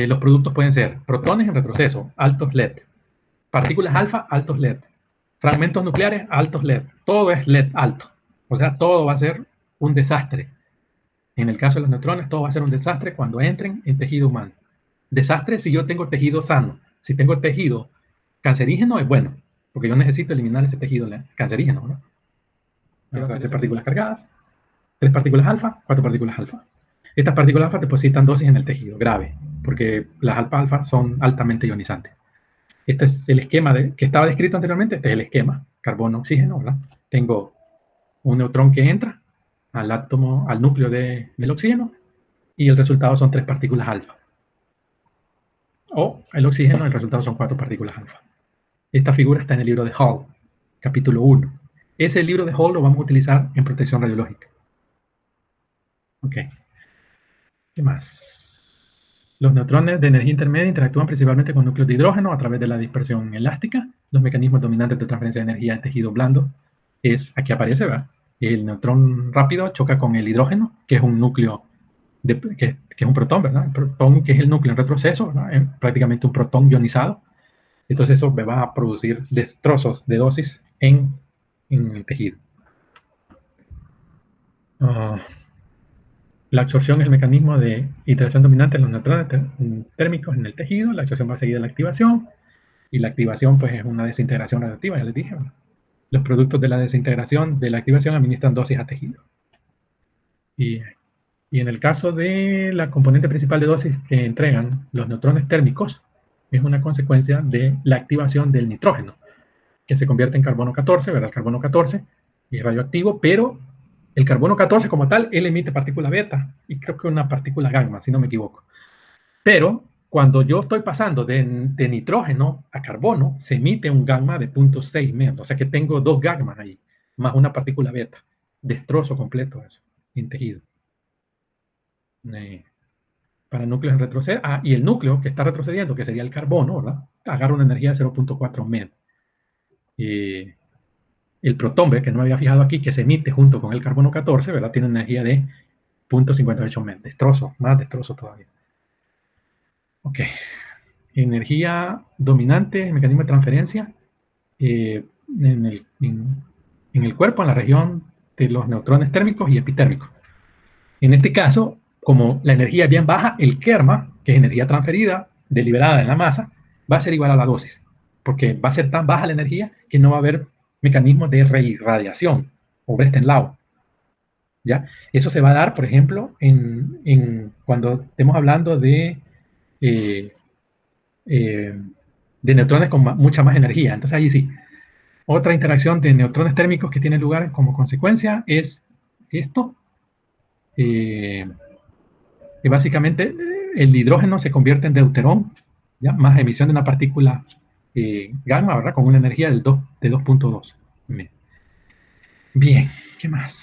Los productos pueden ser protones en retroceso, altos LED, partículas alfa, altos LED, fragmentos nucleares, altos LED, todo es LED alto, o sea, todo va a ser un desastre. En el caso de los neutrones, todo va a ser un desastre cuando entren en tejido humano. Desastre si yo tengo tejido sano. Si tengo tejido cancerígeno, es bueno, porque yo necesito eliminar ese tejido cancerígeno, ¿no? Vamos a hacer partículas cargadas, 3 partículas alfa, 4 partículas alfa. Estas partículas alfa depositan dosis en el tejido, grave, porque las alfa son altamente ionizantes. Este es el esquema que estaba descrito anteriormente. Este es el esquema, carbono, oxígeno, ¿verdad? Tengo un neutrón que entra al átomo, al núcleo del oxígeno, y el resultado son 3 partículas alfa. O el oxígeno, el resultado son 4 partículas alfa. Esta figura está en el libro de Hall, capítulo 1. Ese libro de Hall lo vamos a utilizar en protección radiológica. Ok. ¿Qué más? Los neutrones de energía intermedia interactúan principalmente con núcleos de hidrógeno a través de la dispersión elástica. Los mecanismos dominantes de transferencia de energía en tejido blando aquí aparece, ¿verdad? El neutrón rápido choca con el hidrógeno, que es un núcleo, que es un protón, ¿verdad? El protón, que es el núcleo en retroceso, ¿verdad? Es prácticamente un protón ionizado. Entonces eso me va a producir destrozos de dosis en el tejido. La absorción es el mecanismo de interacción dominante en los neutrones térmicos en el tejido. La absorción va seguida de la activación, y la activación pues es una desintegración radioactiva, ya les dije, ¿verdad? Los productos de la desintegración de la activación administran dosis a tejido. Y en el caso de la componente principal de dosis que entregan los neutrones térmicos, es una consecuencia de la activación del nitrógeno, que se convierte en carbono 14, ¿verdad? El carbono 14 es radioactivo, pero el carbono 14 como tal, él emite partícula beta, y creo que una partícula gamma, si no me equivoco. Pero cuando yo estoy pasando de nitrógeno a carbono, se emite un gamma de 0.6 metros, o sea que tengo 2 gammas ahí, más una partícula beta. Destrozo completo eso, en tejido. Para núcleos en retroceso, y el núcleo que está retrocediendo, que sería el carbono, ¿verdad? Agarra una energía de 0.4 metros. El protón, que no me había fijado aquí, que se emite junto con el carbono 14, ¿verdad? Tiene una energía de 0.58 metros. Destrozo, más destrozo todavía. Ok. Energía dominante, mecanismo de transferencia en el cuerpo, en la región de los neutrones térmicos y epitérmicos. En este caso, como la energía es bien baja, el kerma, que es energía transferida, deliberada en la masa, va a ser igual a la dosis, porque va a ser tan baja la energía que no va a haber mecanismos de reirradiación o Brest-Lau. ¿Ya? Eso se va a dar, por ejemplo, cuando estemos hablando de neutrones con mucha más energía. Entonces ahí sí. Otra interacción de neutrones térmicos que tiene lugar como consecuencia es esto. Que básicamente el hidrógeno se convierte en deuterón, ¿ya? Más emisión de una partícula gamma, ¿verdad? Con una energía de 2.2. Bien, ¿qué más?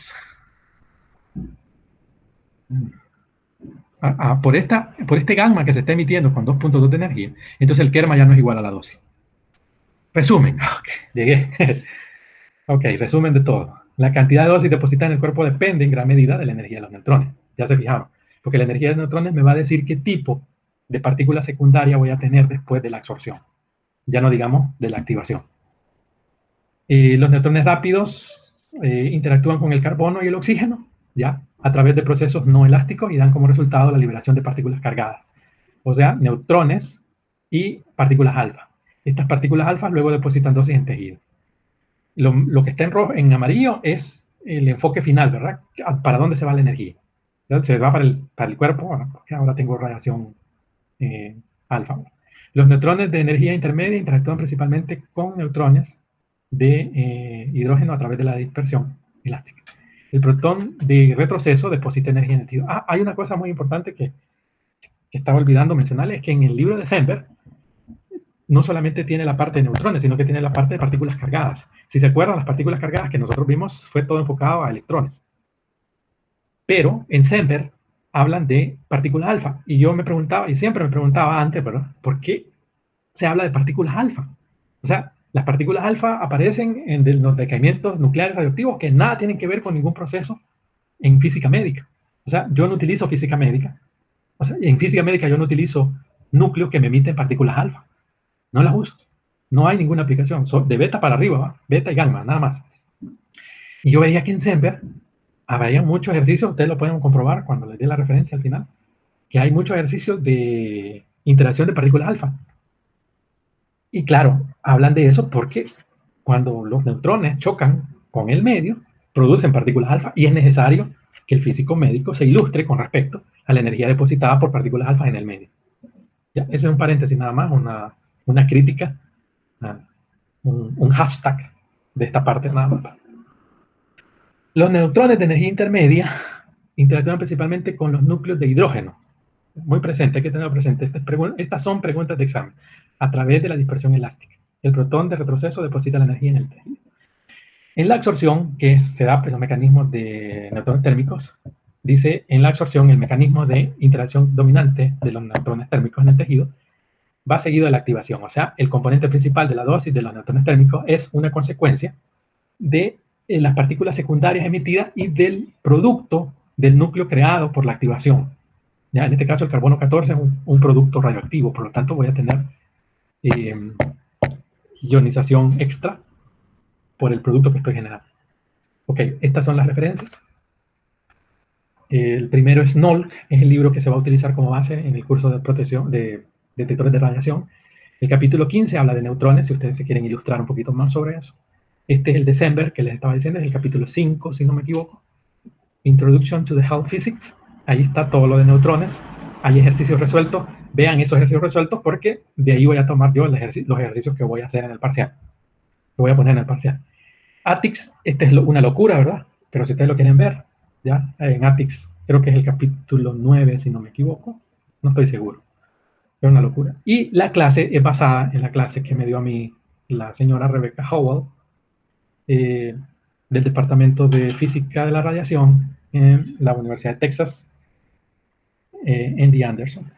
Por este gamma que se está emitiendo con 2.2 de energía, entonces el kerma ya no es igual a la dosis. Resumen. Okay, llegué. Ok, resumen de todo. La cantidad de dosis depositada en el cuerpo depende en gran medida de la energía de los neutrones. Ya se fijaron. Porque la energía de los neutrones me va a decir qué tipo de partícula secundaria voy a tener después de la absorción. Ya no digamos de la activación. Los neutrones rápidos interactúan con el carbono y el oxígeno, ¿ya? A través de procesos no elásticos, y dan como resultado la liberación de partículas cargadas. O sea, neutrones y partículas alfa. Estas partículas alfa luego depositan dosis en tejido. Lo que está en rojo, en amarillo, es el enfoque final, ¿verdad? ¿Para dónde se va la energía? Se va para el cuerpo, bueno, porque ahora tengo radiación alfa. Los neutrones de energía intermedia interactúan principalmente con neutrones de hidrógeno a través de la dispersión elástica. El protón de retroceso deposita energía en el tejido. Hay una cosa muy importante que estaba olvidando mencionarles, es que en el libro de Semper no solamente tiene la parte de neutrones, sino que tiene la parte de partículas cargadas. Si se acuerdan, las partículas cargadas que nosotros vimos fue todo enfocado a electrones. Pero en Semper hablan de partículas alfa. Y yo me preguntaba, y siempre me preguntaba antes, ¿verdad? ¿Por qué se habla de partículas alfa? O sea, las partículas alfa aparecen en los decaimientos nucleares radioactivos que nada tienen que ver con ningún proceso en física médica. O sea, yo no utilizo física médica. O sea, en física médica yo no utilizo núcleos que me emiten partículas alfa. No las uso. No hay ninguna aplicación. Son de beta para arriba, ¿va? Beta y gamma, nada más. Y yo veía que en Semper había muchos ejercicios, ustedes lo pueden comprobar cuando les dé la referencia al final, que hay muchos ejercicios de interacción de partículas alfa. Y claro, hablan de eso porque cuando los neutrones chocan con el medio, producen partículas alfa y es necesario que el físico médico se ilustre con respecto a la energía depositada por partículas alfa en el medio. Ya, ese es un paréntesis nada más, una crítica, un hashtag de esta parte nada más. Los neutrones de energía intermedia interactúan principalmente con los núcleos de hidrógeno. Muy presente, hay que tenerlo presente. Estas son preguntas de examen. A través de la dispersión elástica. El protón de retroceso deposita la energía en el tejido. En la absorción, que se da por los mecanismos de neutrones térmicos, dice en la absorción el mecanismo de interacción dominante de los neutrones térmicos en el tejido va seguido de la activación. O sea, el componente principal de la dosis de los neutrones térmicos es una consecuencia de las partículas secundarias emitidas y del producto del núcleo creado por la activación. Ya, en este caso el carbono 14 es un producto radioactivo, por lo tanto voy a tener ionización extra por el producto que estoy generando. Ok, estas son las referencias. El primero es NOLC, es el libro que se va a utilizar como base en el curso de protección de detectores de radiación. El capítulo 15 habla de neutrones, si ustedes se quieren ilustrar un poquito más sobre eso. Este es el de Semper, que les estaba diciendo, es el capítulo 5, si no me equivoco. Introduction to the Health Physics. Ahí está todo lo de neutrones. Hay ejercicios resueltos. Vean esos ejercicios resueltos porque de ahí voy a tomar yo los ejercicios que voy a hacer en el parcial. Que voy a poner en el parcial. ATIX, esta es una locura, ¿verdad? Pero si ustedes lo quieren ver, ya en ATIX, creo que es el capítulo 9, si no me equivoco. No estoy seguro. Es una locura. Y la clase es basada en la clase que me dio a mí la señora Rebecca Howell, del Departamento de Física de la Radiación en la Universidad de Texas, MD Anderson.